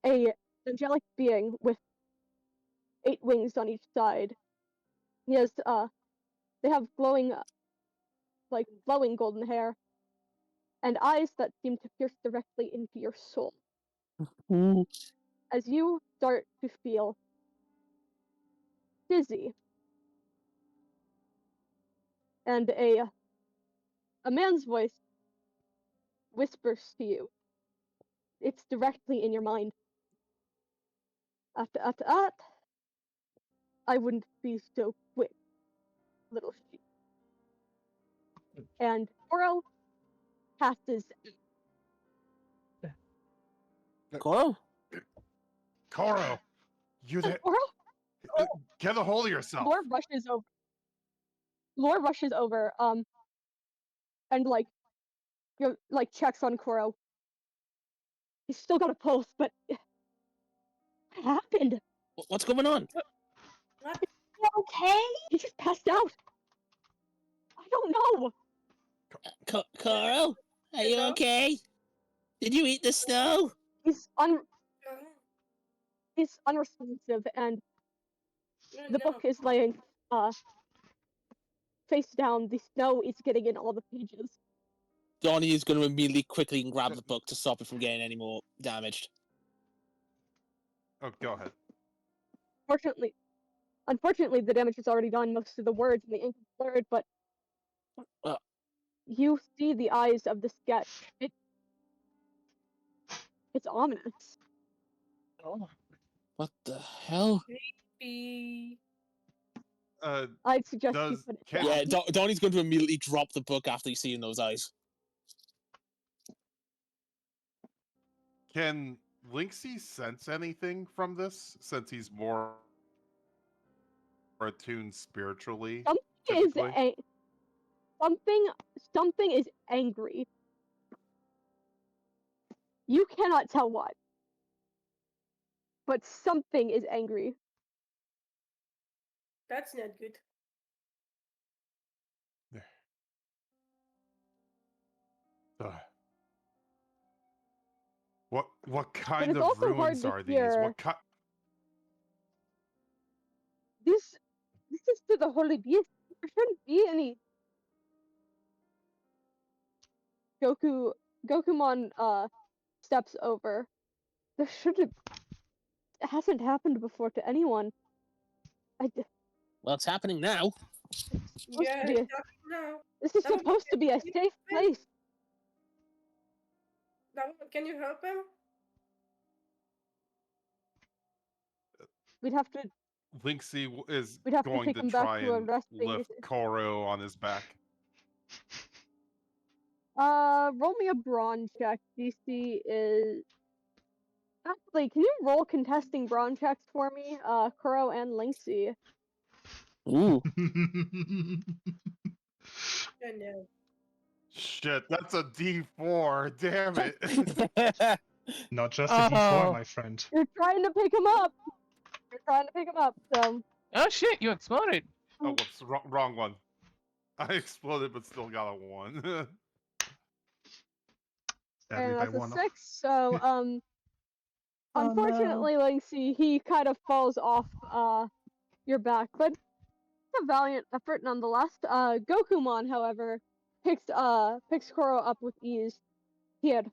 a angelic being with 8 wings on each side. He has they have glowing golden hair and eyes that seem to pierce directly into your soul. As you start to feel dizzy, and a man's voice whispers to you. It's directly in your mind. At, I wouldn't be so quick, little sheep. And Koro passes. Koro? Koro, you there? Koro? Get a hold of yourself. Lore rushes over, and checks on Koro. He's still got a pulse, but what happened? What's going on? What? Okay. He just passed out. I don't know. Koro, are you Hello? okay? Did you eat the snow? He's Uh, unresponsive, and the no. book is laying face down. The snow is getting in all the pages. Donnie is going to immediately quickly grab the book to stop it from getting any more damaged. Oh, go ahead. Unfortunately, the damage is already done. Most of the words and the ink is blurred, but you see the eyes of the sketch. It's ominous. Oh. What the hell? Be... I'd suggest you Does put it can down. Yeah, Donnie's going to immediately drop the book after he's seeing those eyes. can Linksy sense anything from this since he's more attuned spiritually? Typically? Something is angry. You cannot tell what, but something is angry. That's not good. What kind it's of also hard ruins to are these? hear. What kind? This is to the holy beast. There shouldn't be any. Gokumon steps over. There shouldn't. It hasn't happened before to anyone. Well, it's happening now. Yeah, Be no. this is supposed to be a safe place. Can you help him? We'd have to. Linksy is We'd have to going take to him back try to a and resting. lift Koro on his back. Roll me a brawn check. DC is. Actually, can you roll contesting brawn checks for me? Kuro and Linksy. Ooh. Oh no. Shit, that's a D4. Damn it. Not just a D4, my friend. You're trying to pick him up. So. Oh shit! You exploded. Oh, whoops, wrong one. I exploded, but still got a 1. Sadly, And by that's a one. 6. So unfortunately, Linksy, he kind of falls off your back, but it's a valiant effort nonetheless. Gokumon, however, picks Koro up with ease. Here,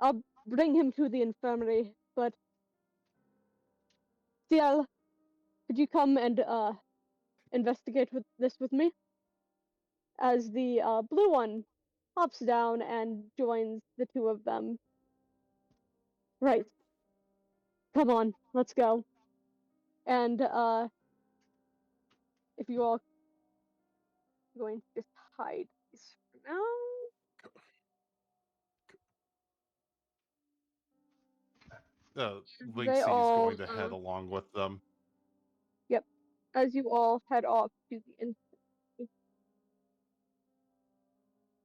I'll bring him to the infirmary, but Ciel, could you come and investigate this with me? As the blue one hops down and joins the two of them. Right. Come on, let's go. And if you all are going to just hide these for now. Linksy's going to head along with them. Yep. As you all head off to the infirmary,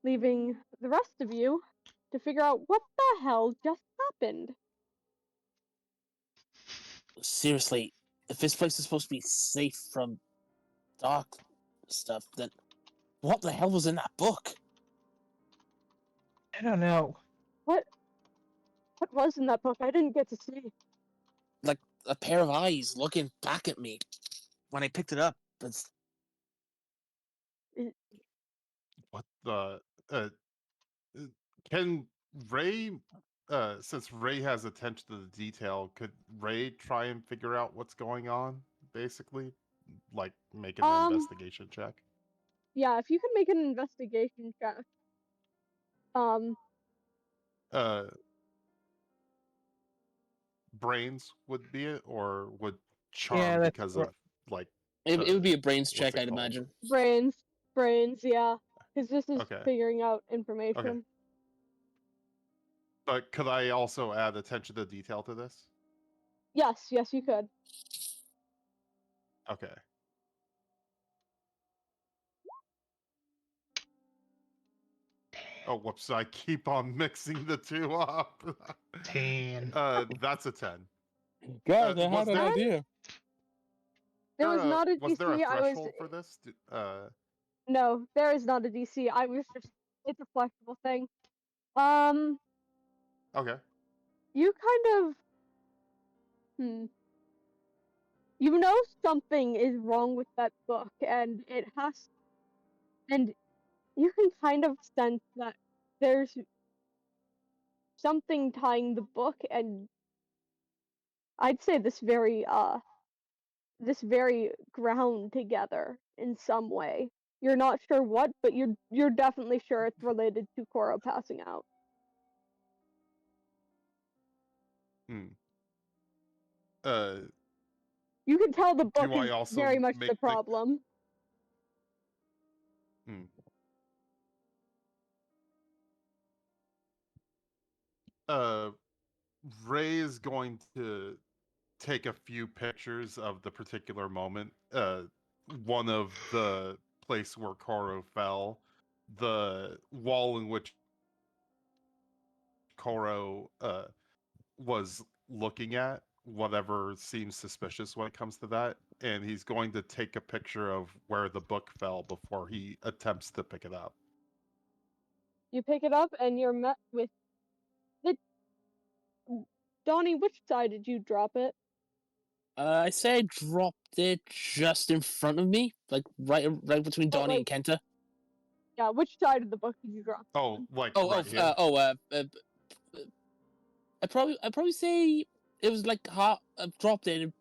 leaving the rest of you to figure out what the hell just happened. Seriously, if this place is supposed to be safe from dark stuff, then what the hell was in that book? I don't know. What was in that book? I didn't get to see. Like a pair of eyes looking back at me when I picked it up. It's... What the? Can Ray, since Ray has attention to the detail, could Ray try and figure out what's going on? Basically, like make an investigation check. Yeah, if you can make an investigation check. Brains would be it, or would Yeah, charm that's because ri- of like It would be a brains what's check, it I'd called? imagine. Brains, yeah. Because this is Okay. figuring out information. Okay. But could I also add attention to detail to this? Yes, you could. Okay. Oh, whoops! I keep on mixing the two up. 10. That's a 10. God, I was had an there- idea. There was not a DC. Was there a I was threshold for this? no. There is not a DC. I was just. It's a flexible thing. Okay. You kind of. You know something is wrong with that book, and it has. And you can kind of sense that there's something tying the book and I'd say this very ground together in some way. You're not sure what, but you're definitely sure it's related to Koro passing out. You can tell the book I is also very much make the problem. Ray is going to take a few pictures of the particular moment. One of the place where Koro fell, the wall in which Koro was looking at, whatever seems suspicious when it comes to that, and he's going to take a picture of where the book fell before he attempts to pick it up. You pick it up and you're met with it. Donnie, which side did you drop it? I say I dropped it just in front of me, like right between Donnie and Kenta. Yeah, which side of the book did you drop? Oh, like here. I'd probably say it was like half. I dropped it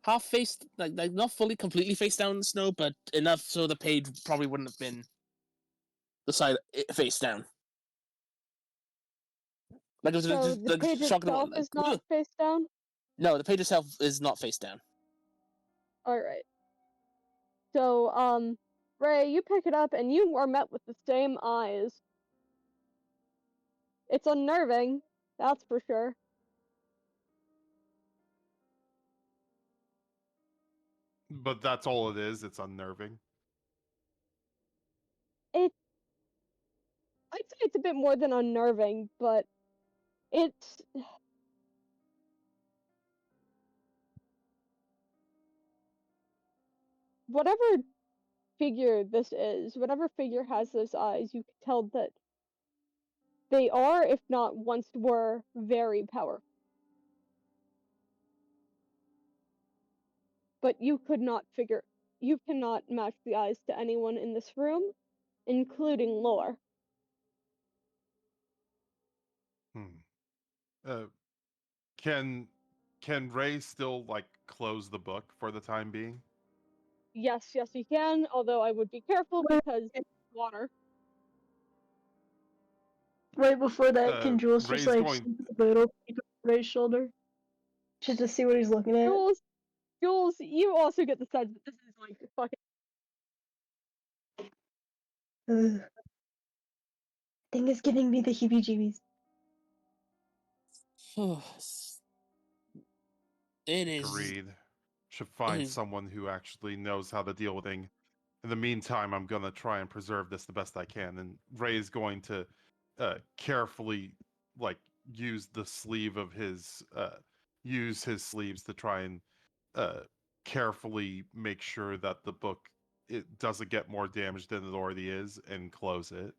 half face, like not fully completely face down in the snow, but enough so the page probably wouldn't have been the side face down. Like it was So just the page itself is not face down? No, the page itself is not face down. Alright. So, Ray, you pick it up and you are met with the same eyes. It's unnerving, that's for sure. But that's all it is. It's unnerving. I'd say it's a bit more than unnerving, but it's whatever figure this is, whatever figure has those eyes, you can tell that they are, if not once were, very powerful. But you cannot match the eyes to anyone in this room, including Lore. Can Ray still like close the book for the time being? Yes, you can, although I would be careful because it's water. Right before that, can Jules Ray's just like going... a little peek over Ray's shoulder? Just to see what he's looking at? Jules, you also get the sense that this is like fucking... Thing is giving me the heebie-jeebies. It is. Agreed. Should find someone who actually knows how to deal with things. In the meantime, I'm gonna try and preserve this the best I can. And Ray is going to carefully, like, use the sleeve of his use his sleeves to try and carefully make sure that the book doesn't get more damage than it already is, and close it.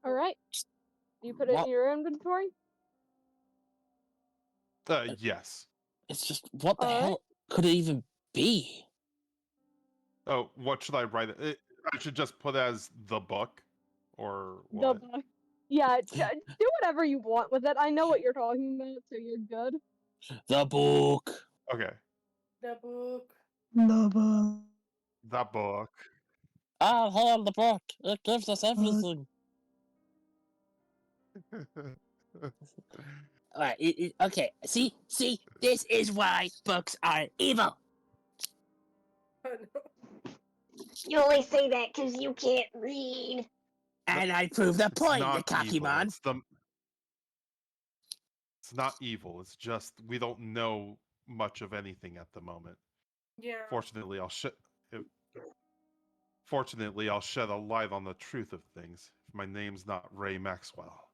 All right. You put it in your inventory? Yes. It's just, what the hell could it even be? Oh, what should I write it? I should just put as the book, or what? The book. Yeah, do whatever you want with it. I know what you're talking about, so you're good. The book. Okay. The book. The book. The book. I'll hold the book. It gives us everything. Alright, okay. See, this is why books are evil. Oh, no. You only say that because you can't read. And I prove the It's point, not evil. Kakimon. It's not evil. It's just we don't know much of anything at the moment. Yeah. Fortunately, I'll shed a light on the truth of things. If my name's not Ray Maxwell.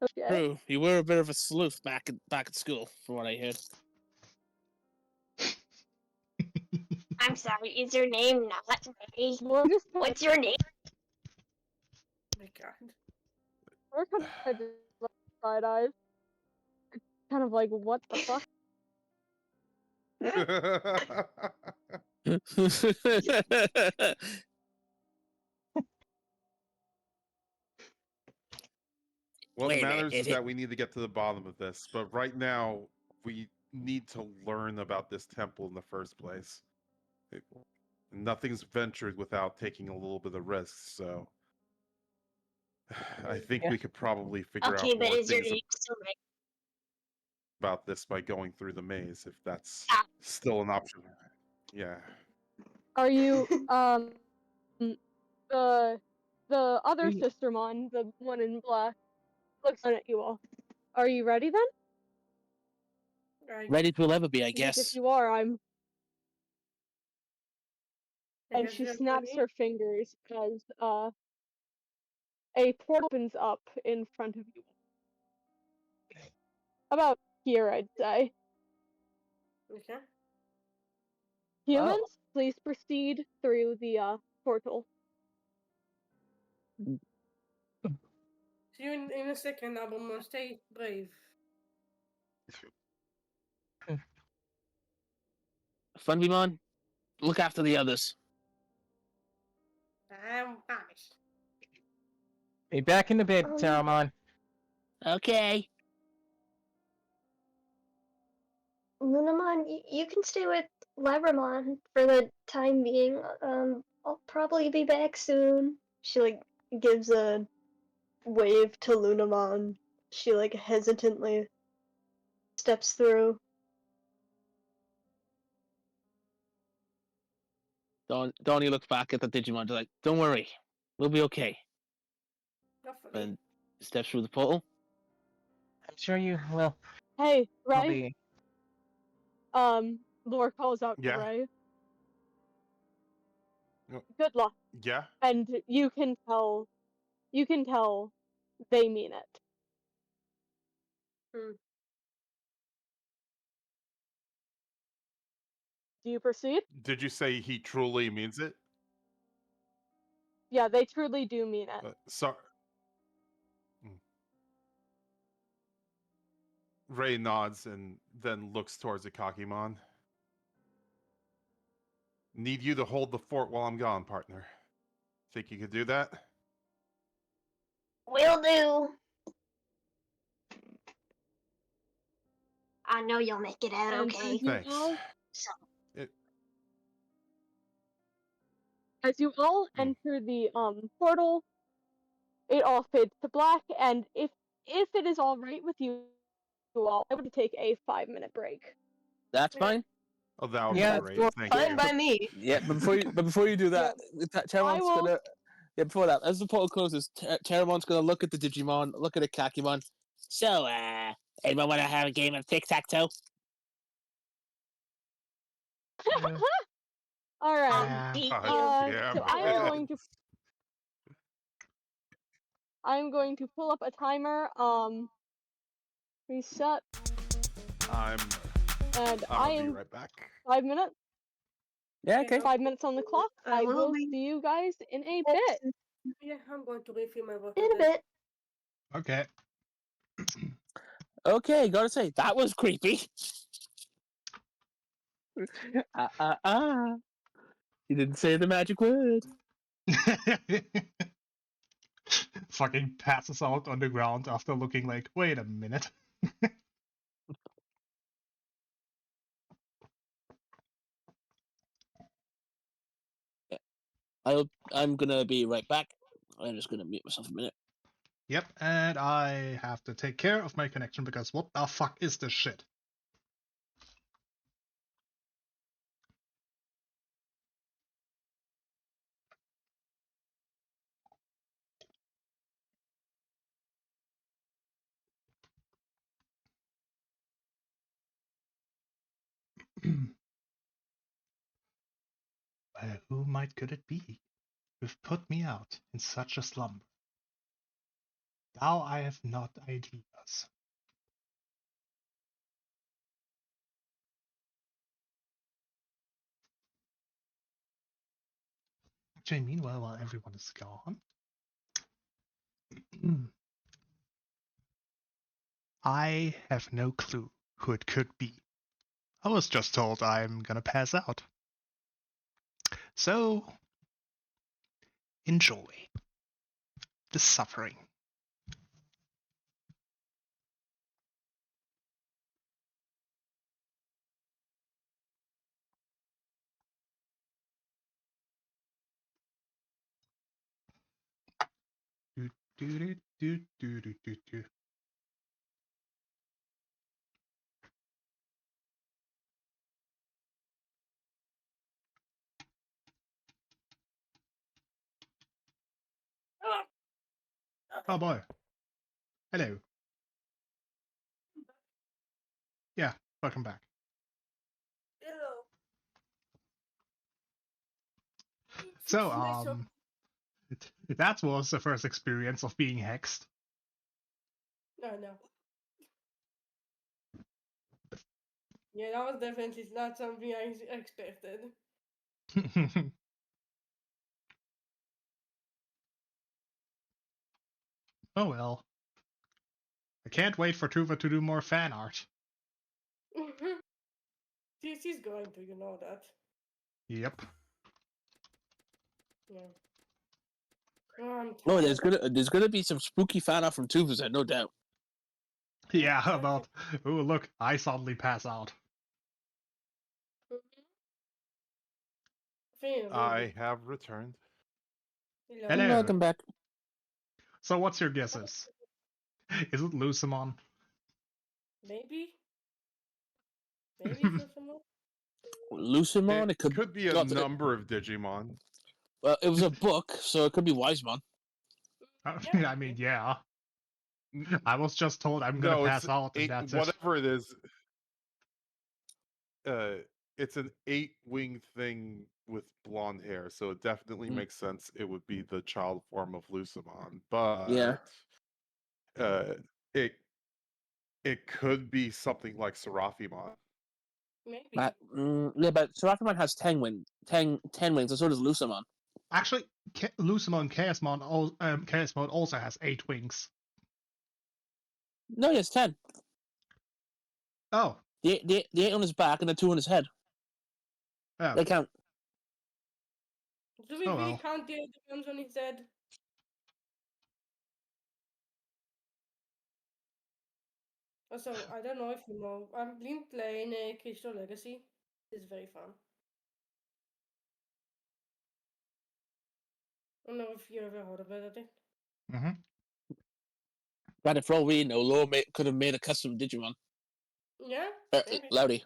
Okay. True, you were a bit of a sleuth back at school, from what I heard. I'm sorry, is your name not Ray? We're just What's your name? Oh my god. we're kind of just like side eyes. Kind of like, what the fuck? What Wait a minute, matters if is it- that we need to get to the bottom of this. But right now, we need to learn about this temple in the first place. Nothing's ventured without taking a little bit of risk, so I think Yeah. we could probably figure Okay, out but more is your things name still Ray? about this by going through the maze, if that's Ah. still an option. Yeah. Are you the other Mm. sistermon, the one in black, looks down at you all. Are you ready then? Ready to ever be, I Because if guess. you are, I'm. I And guess she you're snaps ready. her fingers as a portal opens up in front of you. About here, I'd say. Okay. Humans, please proceed through the portal. See you in a second, Abelman. Stay brave. Funbymon, look after the others. I promise. Be back in the bed, Um, Saruman. Okay. Lunamon, you can stay with Labramon for the time being. I'll probably be back soon. She like gives a wave to Lunamon. She like hesitantly steps through. Donnie looks back at the Digimon, like, don't worry, we'll be okay. Hopefully. And steps through the portal. I'm sure you will. Hey, Will Ray. be. Lore calls out to Yeah. Ray. Yep. Good luck. Yeah. And you can tell they mean it. Hmm. Do you proceed? Did you say he truly means it? Yeah, they truly do mean it. Sorry. Ray nods and then looks towards Ikakimon. Need you to hold the fort while I'm gone, partner. Think you could do that? Will do. I know you'll make it out And okay. Thanks. So, As you all enter the portal, it all fades to black, and if it is all right with you all, I would take a 5-minute break. That's Yeah. fine. Oh, that would Yeah, be it's great. Thank fine you. by me. Yeah, but before you do that, Terramon's will- gonna. Yeah, before that, as the portal closes, Terramon's gonna look at the Digimon, look at the Kakimon. So, anyone want to have a game of tic-tac-toe? All right. Yeah. Beat God you. damn So I am it. going to pull up a timer. Reset, I'm and I I'll be am right back. 5 minutes. Yeah, okay. 5 minutes on the clock. I will be see you guys in a bit. Yeah, I'm going to refill my water. in a then. bit. Okay. Okay, gotta say, that was creepy. You didn't say the magic word. Fucking passes out on the ground after looking like, wait a minute. I'm gonna be right back. I'm just gonna mute myself a minute. Yep, and I have to take care of my connection because what the fuck is this shit? Who could it be? Who've put me out in such a slumber? Now I have not ideas. Actually, meanwhile, while everyone is gone, I have no clue who it could be. I was just told I'm gonna pass out. So, enjoy the suffering. Do, do, do, do, do, do, do. Oh boy. Hello. Yeah, welcome back. Hello. So, Nice of- that was the first experience of being hexed. No. Yeah, that was definitely not something I expected. Oh well. I can't wait for Tuva to do more fan art. She's going to, you know that. Yep. Yeah. Oh, I'm Oh, tired. there's gonna be some spooky fan art from Tuvas, no doubt. Yeah, about, oh look, I suddenly pass out. I have returned. Hello. Welcome back. So what's your guesses? Is it Lucimon? Maybe. Maybe for someone. Lucimon, it could be a not- number of Digimon. Well, it was a book, so it could be Wisemon. Yeah. I mean, yeah. I was just told I'm gonna No, pass out, and that's it. whatever it is. It's an 8-winged thing with blonde hair, so it definitely makes sense. It would be the child form of Lucimon, but Yeah. It could be something like Seraphimon. Maybe. Yeah, but Seraphimon has 10 wings, and so does Lucimon. Actually, Lucimon Chaosmon also has 8 wings. No, he has 10. Oh. The 8 on his back and the 2 on his head. Oh. They count. Do we Oh, really well. count the ones on his head? Also, I don't know if you know, I've been playing Crystal Legacy. It's very fun. I don't know if you ever heard about it. Mm-hmm. But for all we know, Law could have made a custom Digimon. Yeah? Maybe. Loudy.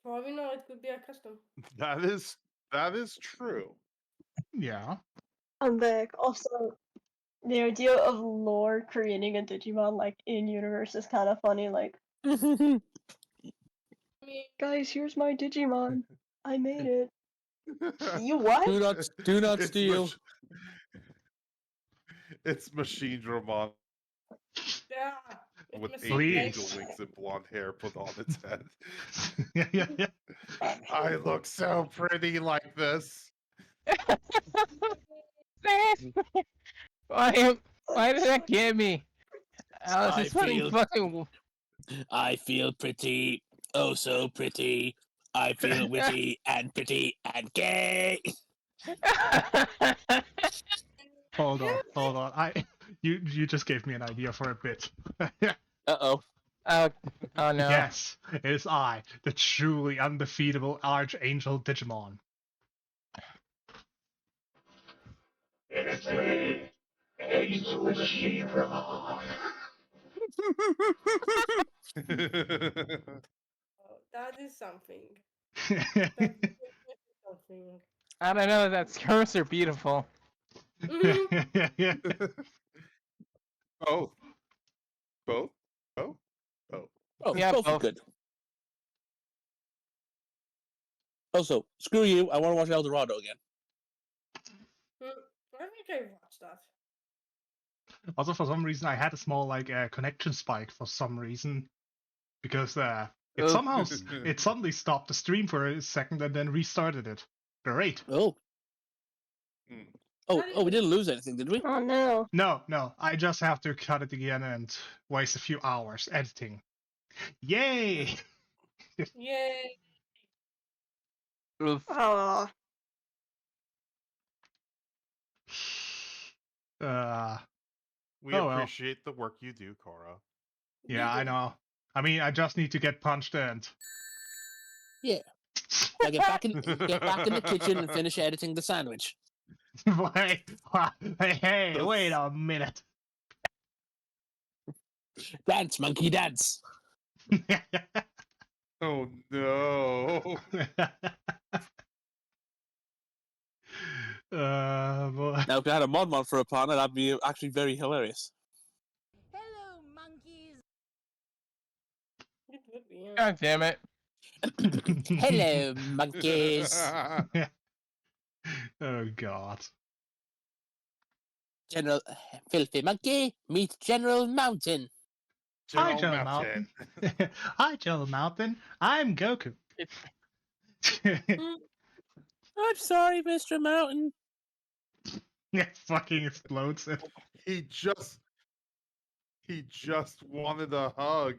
For all we know, it could be a custom. That is true. Yeah. I'm back. Also, the idea of lore creating a Digimon like in universe is kind of funny. Like, guys, here's my Digimon. I made it. You what? Do not It's steal. It's Machine Dramon Yeah. with It's 8 Please. angel wings and blonde hair put on its head. Yeah. I look so pretty like this. Why did that get me? I was I just putting feel- fucking. I feel pretty, oh so pretty. I feel witty and pretty and gay. Hold on. You just gave me an idea for a bit. Uh-oh. Oh no. Yes, it is I, the truly undefeatable Archangel Digimon. Oh, that is something. That is something. I don't know. That skirts are beautiful. Both. Both? Both? Both. Oh, Yeah, both are both. good. Also, screw you. I want to watch El Dorado again. I think I watched that. Also, for some reason, I had a small connection spike for some reason because it Oh. it suddenly stopped the stream for a second and then restarted it. Great. Oh. Hmm. Oh, we didn't lose anything, did we? Oh no. No, I just have to cut it again and waste a few hours editing. Yay! Yay! Oof. Oh. We Oh, well. appreciate the work you do, Cora. Yeah, I know. I mean, I just need to get punched and. Yeah. Now get back in the kitchen and finish editing the sandwich. Hey, wait a minute. Dance, monkey, dance. Oh no. Boy. Now, if I had a Mon for a partner, that'd be actually very hilarious. Hello, monkeys. It would be. Yeah. God damn it. Hello, monkeys. Oh god. General Filthy Monkey, meet General Mountain. Hi, General Mountain. Hi, General Mountain. I'm Goku. I'm sorry, Mr. Mountain. It fucking explodes it. He just wanted a hug.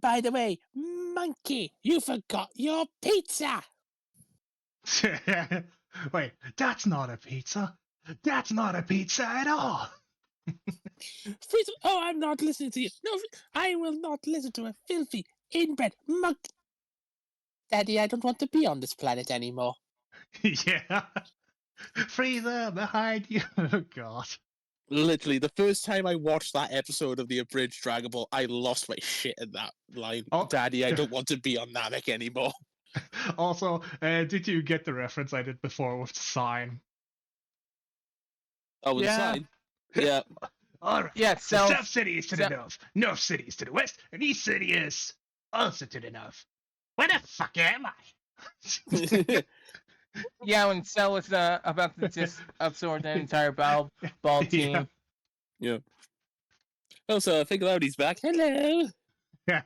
By the way, monkey, you forgot your pizza. Wait, that's not a pizza. That's not a pizza at all. Oh, I'm not listening to you. No, I will not listen to a filthy, inbred monkey. Daddy, I don't want to be on this planet anymore. Yeah. Frieza, behind you. Oh god. Literally, the first time I watched that episode of the abridged Dragon Ball, I lost my shit at that line. Oh. Daddy, I don't want to be on Namek anymore. Also, did you get the reference I did before with the sign? Oh, with the Yeah. sign? Yeah. Alright. Yeah, So South. South City is to the north, North City is to the west, and East City is also to the north. Where the fuck am I? Yeah, when Cell was about to just absorb the entire ball team. Yeah. Also, I think Loudy's back. Hello.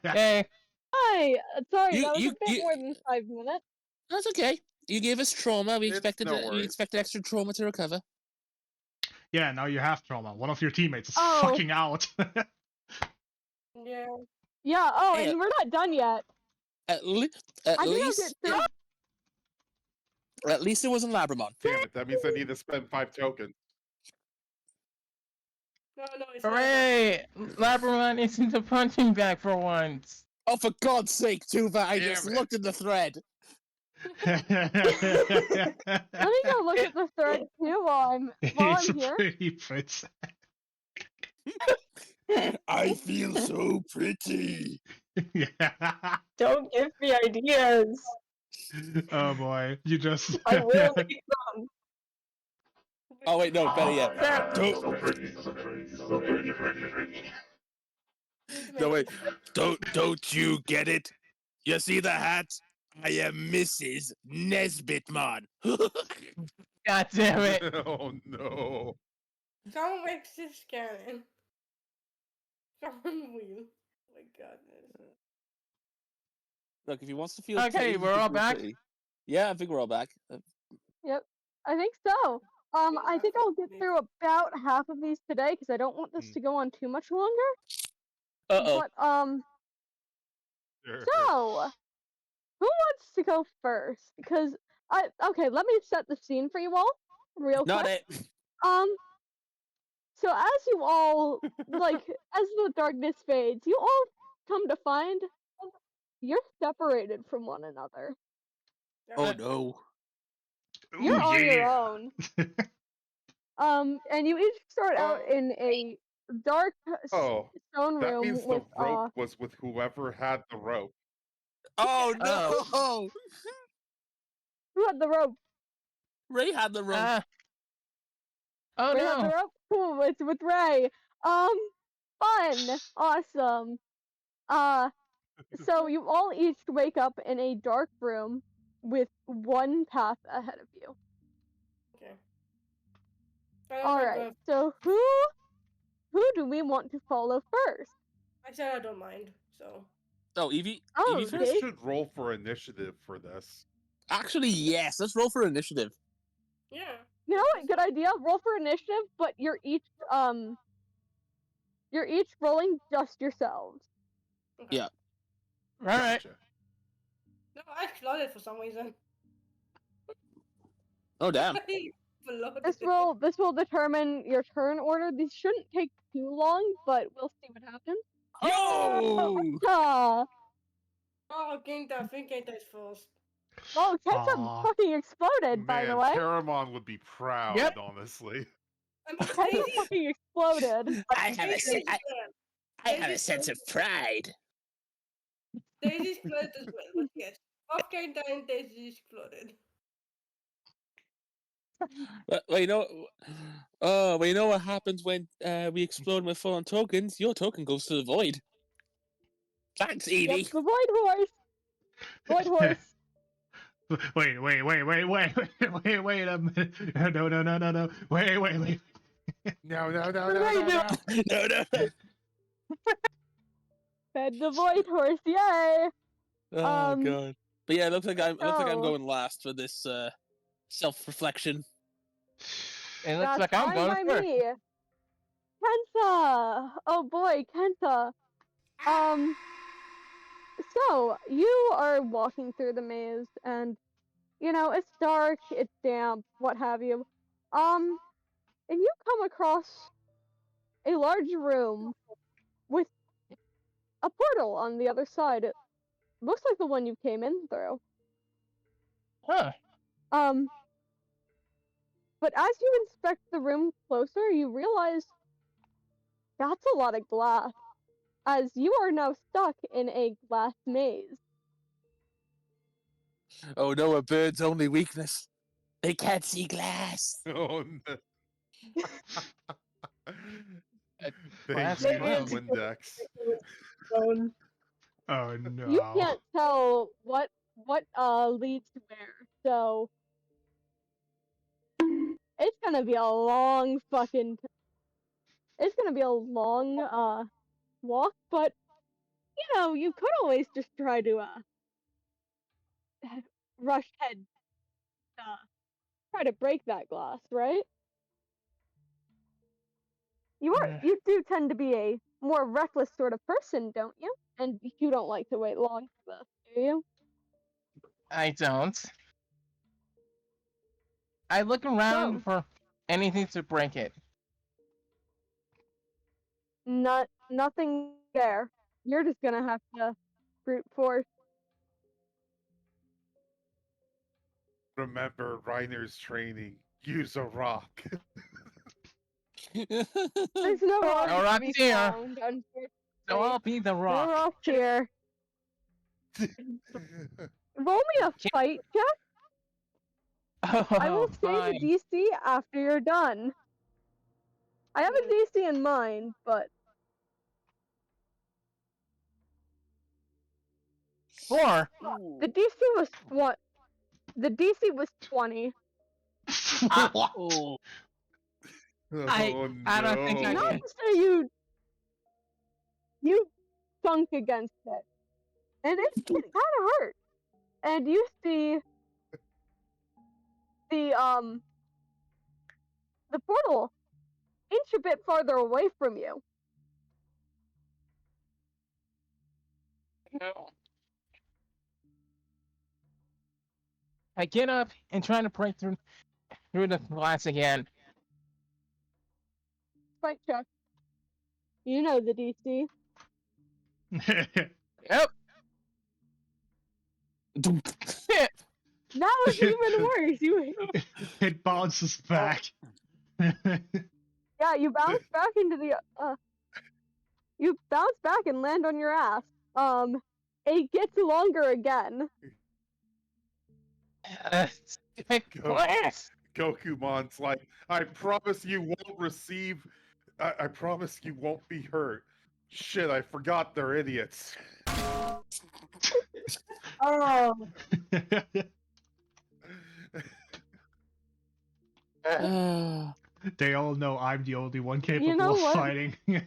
Hey. Hi. Sorry, that was You- a bit you- more than 5 minutes. That's okay. You gave us trauma. We It's expected no we worries. expected extra trauma to recover. Yeah, now you have trauma. One of your teammates is Oh. fucking out. Yeah. Yeah. Oh, Hey, and we're not done yet. At I think I'll least get through. at least it wasn't Labramon. Damn it, that means I need to spend 5 tokens. No, it's Hooray! Labramon isn't the punching bag for once. Oh, for God's sake, Tuva! I Damn just it. looked at the thread. Let me go look at the thread too while He's I'm a here. pretty prince. I feel so pretty. Yeah. Don't give me ideas. Oh boy, you just. I will need some. Oh wait, no, better yet. No wait, don't you get it? You see the hat? I am Mrs. Nesbitmon. God damn it. Oh no. Someone makes this canon. Someone will. Oh my goodness. Look, if he wants to feel Okay, pretty, he we're can all feel back? pretty. Yeah, I think we're all back. Yep, I think so. I think I'll get through about half of these today because I don't want this to go on too much longer. Uh-oh. But Sure. so who wants to go first? Because okay, let me set the scene for you all real Not quick. it. So as you all as the darkness fades, you all come to find you're separated from one another. Oh no. You're Ooh, on your yeah. own. And you each start out in a dark Oh, stone that room means with the rope was with whoever had the rope. Oh Oh. no! who had the rope? Ray had the rope. Oh Ray had the no! rope? Cool, it's with Ray. Fun! Awesome. So you all each wake up in a dark room with one path ahead of you. Okay. I don't Alright, mind so who do we want to follow first? I said I don't mind, so. Oh, Evie. Oh, Evie You first. Dave? should roll for initiative for this. Actually, yes. Let's roll for initiative. Yeah. You know what? Good idea. Roll for initiative, but you're each rolling just yourselves. Okay. Yeah. Alright. Gotcha. No, I exploded for some reason. Oh damn. I exploded. This will determine your turn order. These shouldn't take too long, but we'll see what happens. Yo! Ah, Oh, Kenta, I think Kenta is first. oh, Kenta Aw. fucking exploded, by the Man, way. Terramon would be proud, Yep. honestly. I mean, Kenta Daisy, fucking exploded. I have a Daisy, I sense of pride. Daisy exploded as well, but yes. Both Kenta and Daisy exploded. Well, you know. Well, you know what happens when we explode with fallen tokens? Your token goes to the void. Thanks, Yep, Evie. the Void Horse. Void Horse. Wait a minute. No. Wait. No. No. Fed the Void Horse. Yay! Oh god. But yeah, it looks like I'm so- going last for this self-reflection. It looks That's like I'm fine going by first. me. Kenta. Oh boy, Kenta. So you are walking through the maze, and you know it's dark, it's damp, what have you. And you come across a large room with a portal on the other side. It looks like the one you came in through. Huh. But as you inspect the room closer, you realize that's a lot of glass, as you are now stuck in a glass maze. Oh no, a bird's only weakness. They can't see glass. Oh no. Glass They use room. Windex. Oh You no. can't tell what leads to where, so it's gonna be a long it's gonna be a long walk, but you know, you could always just try to rush head try to break that glass, right? You do tend to be a more reckless sort of person, don't you? And you don't like to wait long for this, do you? I don't. I look around for anything to break it. Nothing there. You're just gonna have to brute force. Remember Reiner's training. Use a rock. There's no rock No to rocks be here. found, unfortunately. So I'll be the No rock. rock here. Roll me a fight check. I will say Fine. the DC after you're done. I have a DC in mind, but 4. the DC was what? The DC was 20. What? Oh. Oh I don't think I no. Not can. to say you thunk against it, and it kind of hurt. And you see the portal inch a bit farther away from you. No. I get up and try to break through the glass again. Fight check. You know the DC. Yep. Now it's even worse. It bounces back. Yeah, you bounce back into the you bounce back and land on your ass. It gets longer again. Glass. Gokumon's like, I promise you won't receive. I promise you won't be hurt. Shit, I forgot they're idiots. Oh, They all know I'm the only one capable You know of what? fighting. You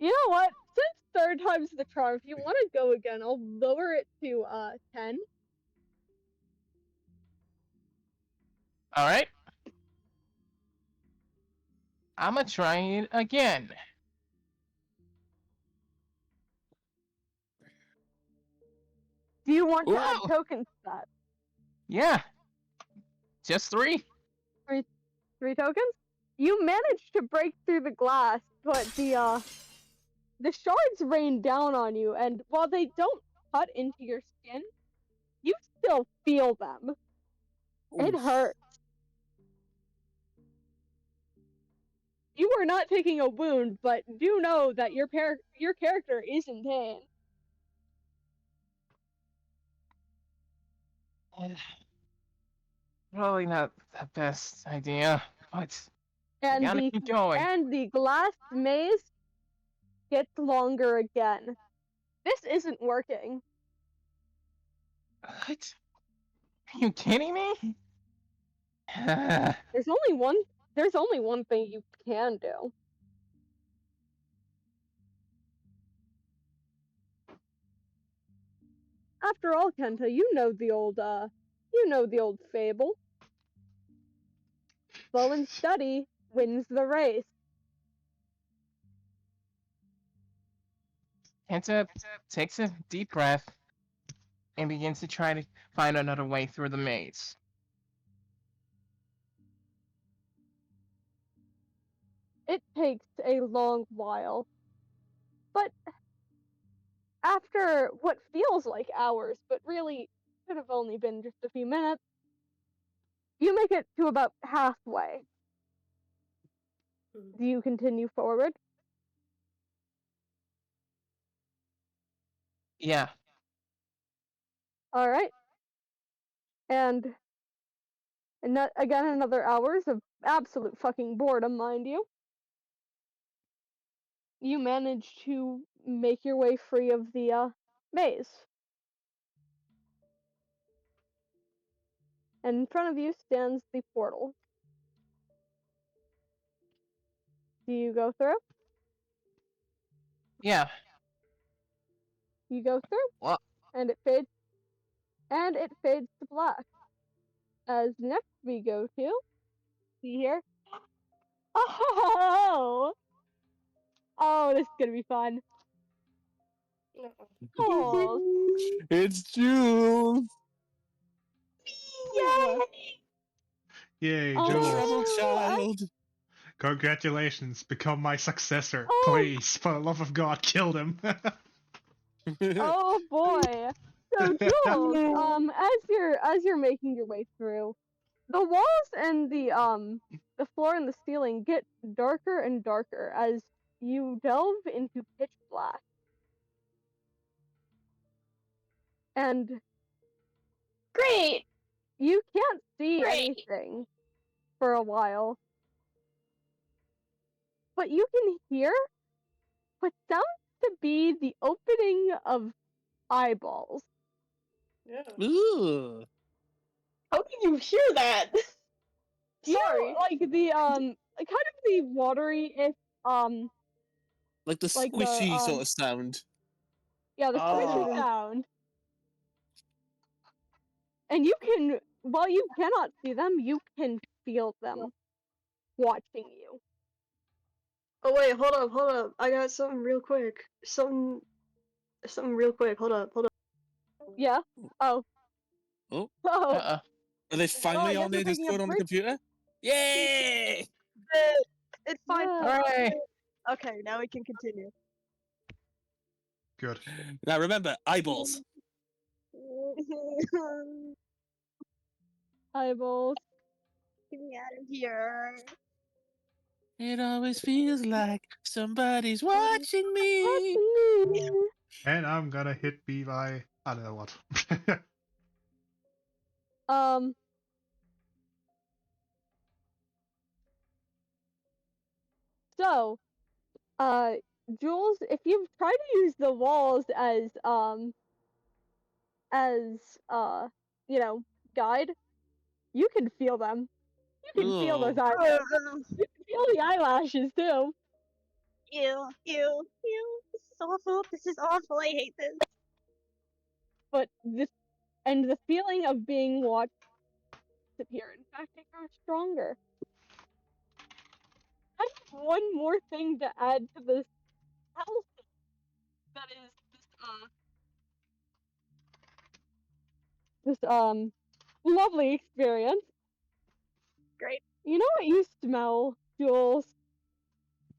know what? Since third time's the charm, if you want to go again, I'll lower it to 10. All right. I'm gonna try it again. Do you want to add Whoa. tokens to that? Yeah. Just 3. 3 tokens? You managed to break through the glass, but the shards rain down on you, and while they don't cut into your skin, you still feel them. It hurts. You are not taking a wound, but do know that your character is in pain. Probably not the best idea, but I And gotta keep going. the glass maze gets longer again. This isn't working. What? Are you kidding me? There's only one thing you can do. After all, Kenta, you know the old fable. Slow and steady wins the race. Kenta takes a deep breath and begins to try to find another way through the maze. It takes a long while. But after what feels like hours, but really could have only been just a few minutes, you make it to about halfway. Do you continue forward? Yeah. Alright. And again, another hours of absolute fucking boredom, mind you. You manage to make your way free of the maze. And in front of you stands the portal. Do you go through? Yeah. You go through? Well, And it fades to black. As next we go to, see here. Oh, this is gonna be fun. Oh, It's Jules! yeah. Yay, Oh, Jules. Troubled child! Congratulations, become my successor. Oh. Please, for the love of God, kill them. Oh boy. So Jules, as you're making your way through, the walls and the floor and the ceiling get darker and darker as you delve into pitch black. And great! you can't see Great. anything for a while. But you can hear what sounds to be the opening of eyeballs. Yeah. Ooh. How can you hear that? Sorry. You know, like the kind of the watery-ish Like the like the, squishy sort of sound. yeah, the squishy sound. And you can, while you cannot see them, you can feel them watching you. Oh wait, hold up. I got something real quick. Something real quick. Hold up. Yeah? Oh. Oh. Oh. Uh-uh. Are they finally guess on their we're taking a Discord on the break. computer? Yay! It's fine. Yeah. Hooray! Okay, now we can continue. Good. Now remember, eyeballs. Eyeballs. Get me out of here. It always feels like somebody's watching me. And I'm gonna hit B by I don't know what. Um. So, Jules, if you try to use the walls as you know, guide, you can feel them. You can feel those Ooh. eyelashes. You can feel the eyelashes too. Ew, ew, ew. This is awful. This is awful. I hate this. But the feeling of being watched disappear. In fact, it grows stronger. I have one more thing to add to this health. That is this lovely experience. Great. You know what you smell, Jules?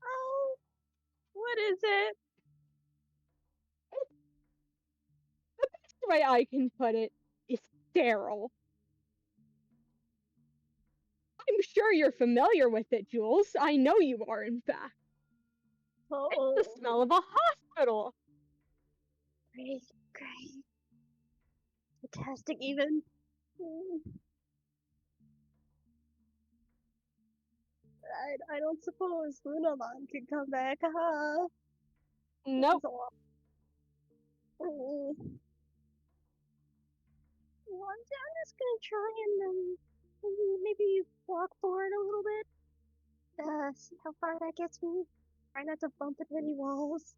Oh, what is it? The best way I can put it is sterile. I'm sure you're familiar with it, Jules. I know you are, in fact. Oh, It's the smell of a hospital. great, great. Fantastic, even. I don't suppose Lunamon can come back, huh? Nope. Well, I'm just gonna try and maybe walk forward a little bit. See how far that gets me. Try not to bump into any walls.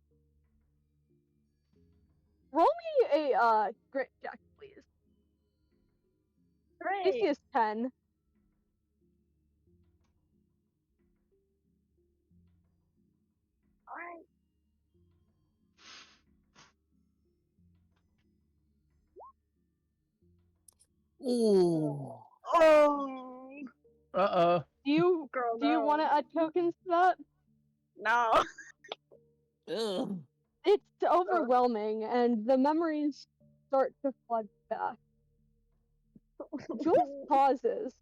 Roll me a grit check, please. Right. DC is 10. Alright. Ooh. Oh, Uh-oh. girl, Do you want to add tokens to that? No. Ugh. It's overwhelming, and the memories start to flood back. Jules pauses.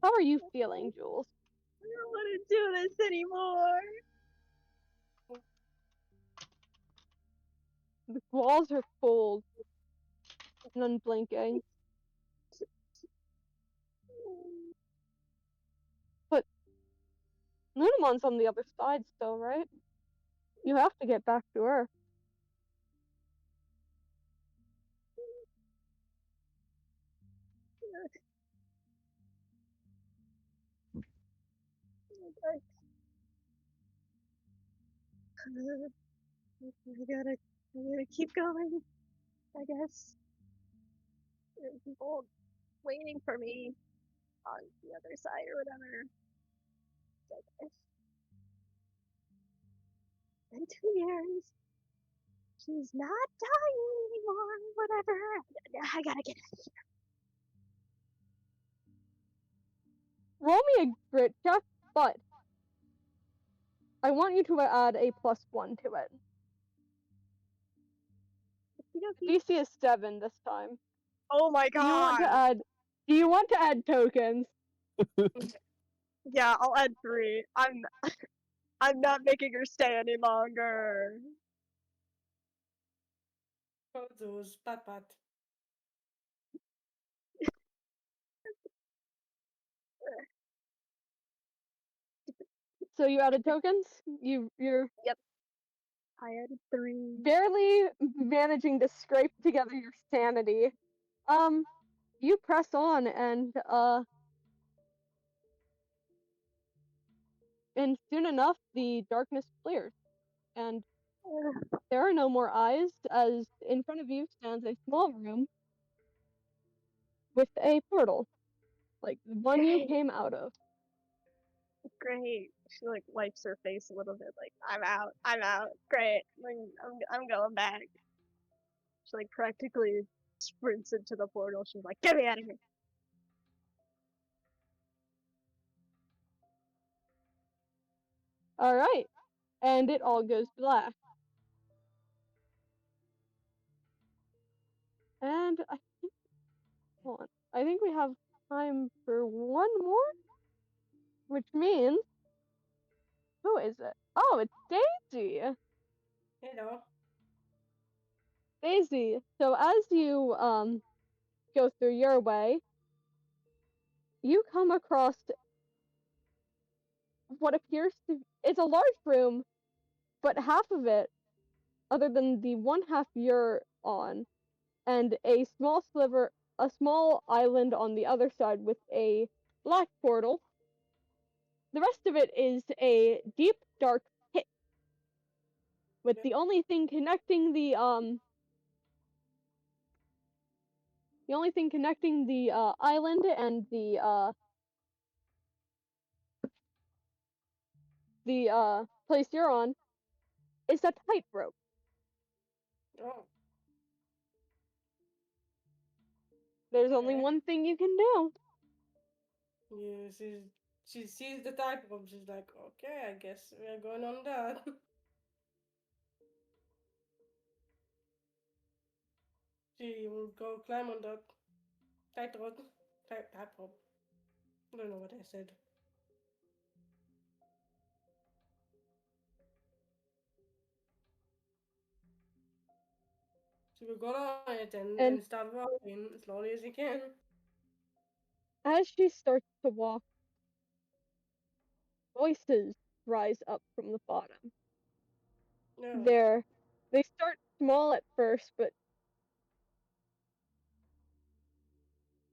How are you feeling, Jules? I don't want to do this anymore. The walls are cold and unblinking. But Lunamon's on the other side still, right? You have to get back to her. I gotta keep going. I guess there's people waiting for me on the other side or whatever. Okay. In 2 years, she's not dying anymore. Whatever. I gotta get it. Roll me a grit check, but I want you to add a +1 to it. DC is 7 this time. Oh my Do you want to god. add? Do you want to add tokens? Yeah, I'll add 3. I'm not making her stay any longer. Oh, Zeus, pat. So you added tokens? You're Yep. I added 3. barely managing to scrape together your sanity. You press on and soon enough the darkness clears, and there are no more eyes as in front of you stands a small room with a portal, like the one you Great. came out of. Great. She like wipes her face a little bit, like I'm out. I'm out. Great. I'm going back. She like practically sprints into the portal. She's like, get me out of here. Alright. And it all goes black. And I think, hold on. I think we have time for one more, which means, who is it? Oh, it's Daisy. Hello. Daisy. So as you go through your way, you come across what appears to it's a large room, but half of it, other than the one half you're on, and a small island on the other side with a black portal. The rest of it is a deep, dark pit, with the only thing connecting the island and the place you're on is a tightrope. Oh. There's only Okay. one thing you can do. Yeah, she sees the tightrope. She's like, okay, I guess we're going on that. She will go climb on that tightrope. Tightrope. I don't know what I said. She will go on it and start walking as slowly as she can. As she starts to walk, voices rise up from the bottom. No. They start small at first,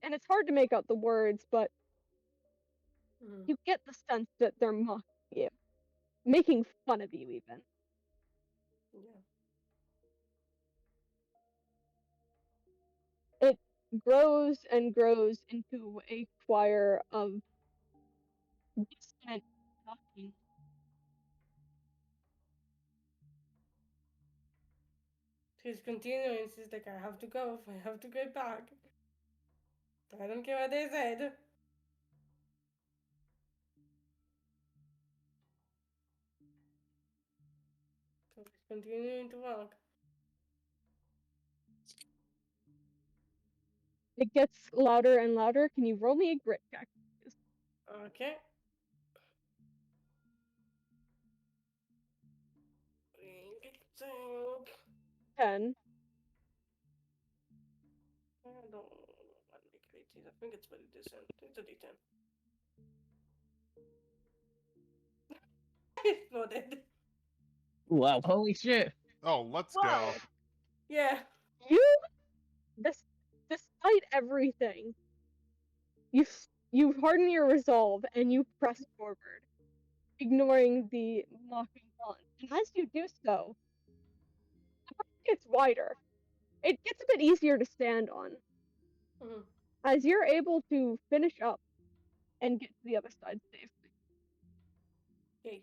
and it's hard to make out the words, but you get the sense that they're mocking you, making fun of you even. Yeah. It grows and grows into a choir of dissonant talking. She's continuing. She's like, I have to go. I have to get back. I don't care what they said. So she's continuing to walk. It gets louder and louder. Can you roll me a grit check, please? Okay. So 10. I don't want to make it 18. I think it's pretty decent. It's a D10. Exploded. Wow. Holy shit. Oh, let's Whoa. go. Yeah. Despite everything, you harden your resolve and you press forward, ignoring the mocking taunt. And as you do so, the path gets wider. It gets a bit easier to stand on. Mhm. As you're able to finish up and get to the other side safely. Okay.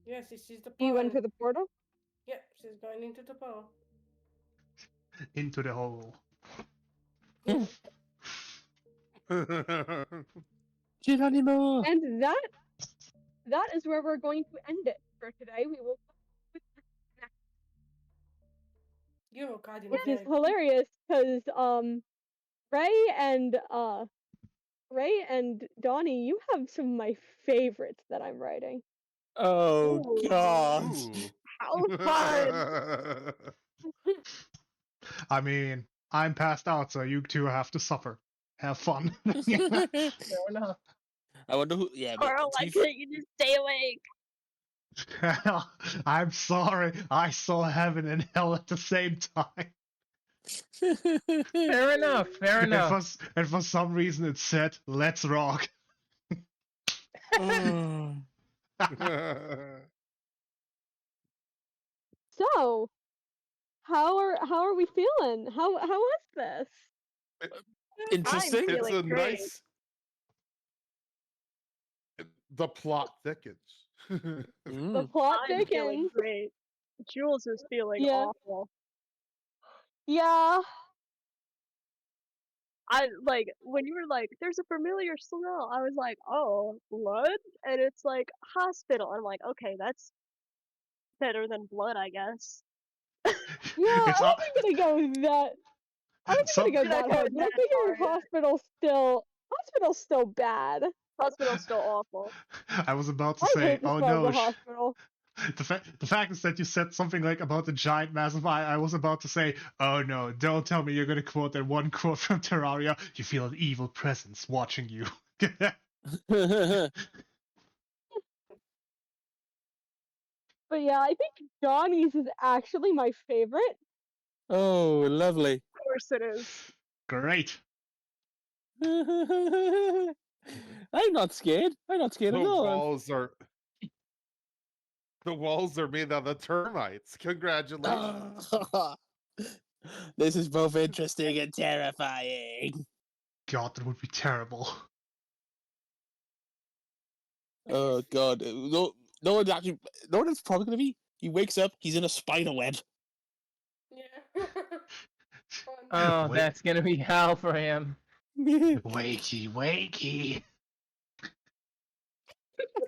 Yes, she sees the Do you power. enter the portal? Yeah, she's going into the power. Into the hole. Geronimo! And that is where we're going to end it for today. We will with next, You were caught in which is there. hilarious because Ray and Donnie, you have some of my favorites that I'm writing. Oh, Ooh. God. Ooh. How fun! I mean, I'm passed out, so you two have to suffer. Have fun. Fair enough. I wonder who. Yeah, but Carl, why couldn't you just stay awake? I'm sorry. I saw heaven and hell at the same time. Fair enough. Fair enough. And for some reason it said, "Let's rock." Oh. So, how are we feeling? How was this? Interesting. It's a great. nice. The plot thickens. The plot I'm feeling thickens. great. Jules is feeling Yeah. awful. Yeah. I like when you were like, "There's a familiar smell." I was like, "Oh, blood," and it's like hospital. I'm like, okay, that's better than blood, I guess. Yeah, It's I wasn't gonna go with that. I wasn't some. gonna go that hard, but I figure hospital's still bad. Hospital's still awful. I was about to I say, hate the oh smell of no. the hospital. The fact is that you said something like about the giant massive eye. I was about to say, oh no, don't tell me you're gonna quote that one quote from Terraria. You feel an evil presence watching you. But yeah, I think Johnny's is actually my favorite. Oh, lovely. Of course it is. Great. I'm not scared. I'm not scared The at all. walls are made out of termites. Congratulations. This is both interesting and terrifying. God, that would be terrible. Oh god. No one's actually no one's probably gonna be. He wakes up, he's in a spider web. Yeah. Oh, Wait. that's gonna be hell for him. Wakey, wakey.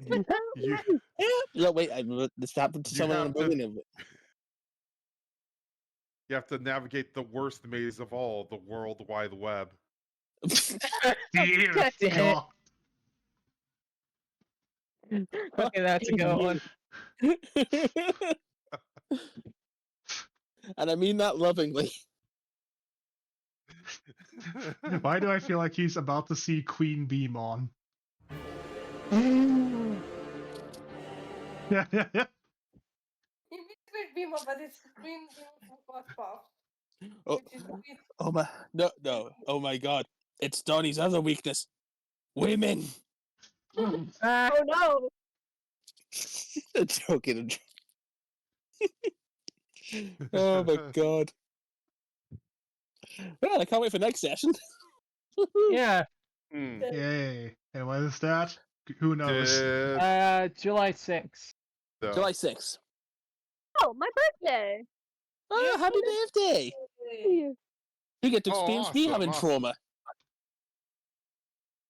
You No, wait, this happened to You someone in a have to- movie. And you have to navigate the worst maze of all, the World Wide Web. Dear God damn it. God. Okay, that's a good one. And I mean that lovingly. Why do I feel like he's about to see Queen Beemon? He means Queen Bima, but it's Queen Bima from Puff. Oh, Which is a bit... oh my no. Oh my god. It's Donnie's other weakness. Women. Ah, Oh no! I'm joking. Oh my god. Well, I can't wait for next session. yeah. Hmm. Yay. And what is that? Who knows? July 6th. So, July 6th. Oh, my birthday! Oh, happy birthday! Yeah. You get to Oh, experience me having awesome. trauma.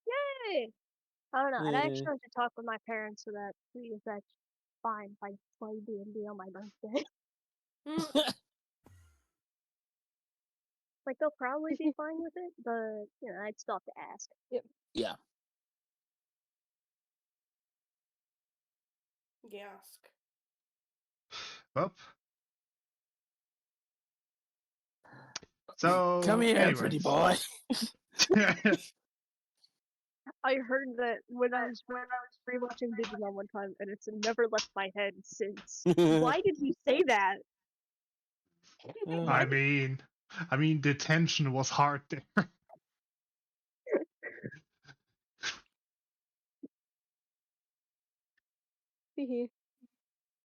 Yay! I don't know. And I Yeah. actually have to talk with my parents so that we if that's fine if I play DnD on my birthday. Like they'll probably be fine with it, but you know, I'd still have to ask. Yeah. Gask. Up. So Come here, anyways. pretty boy. I heard that when I was rewatching Digimon one time, and it's never left my head since. Why did you say that? I mean, the tension was hard there.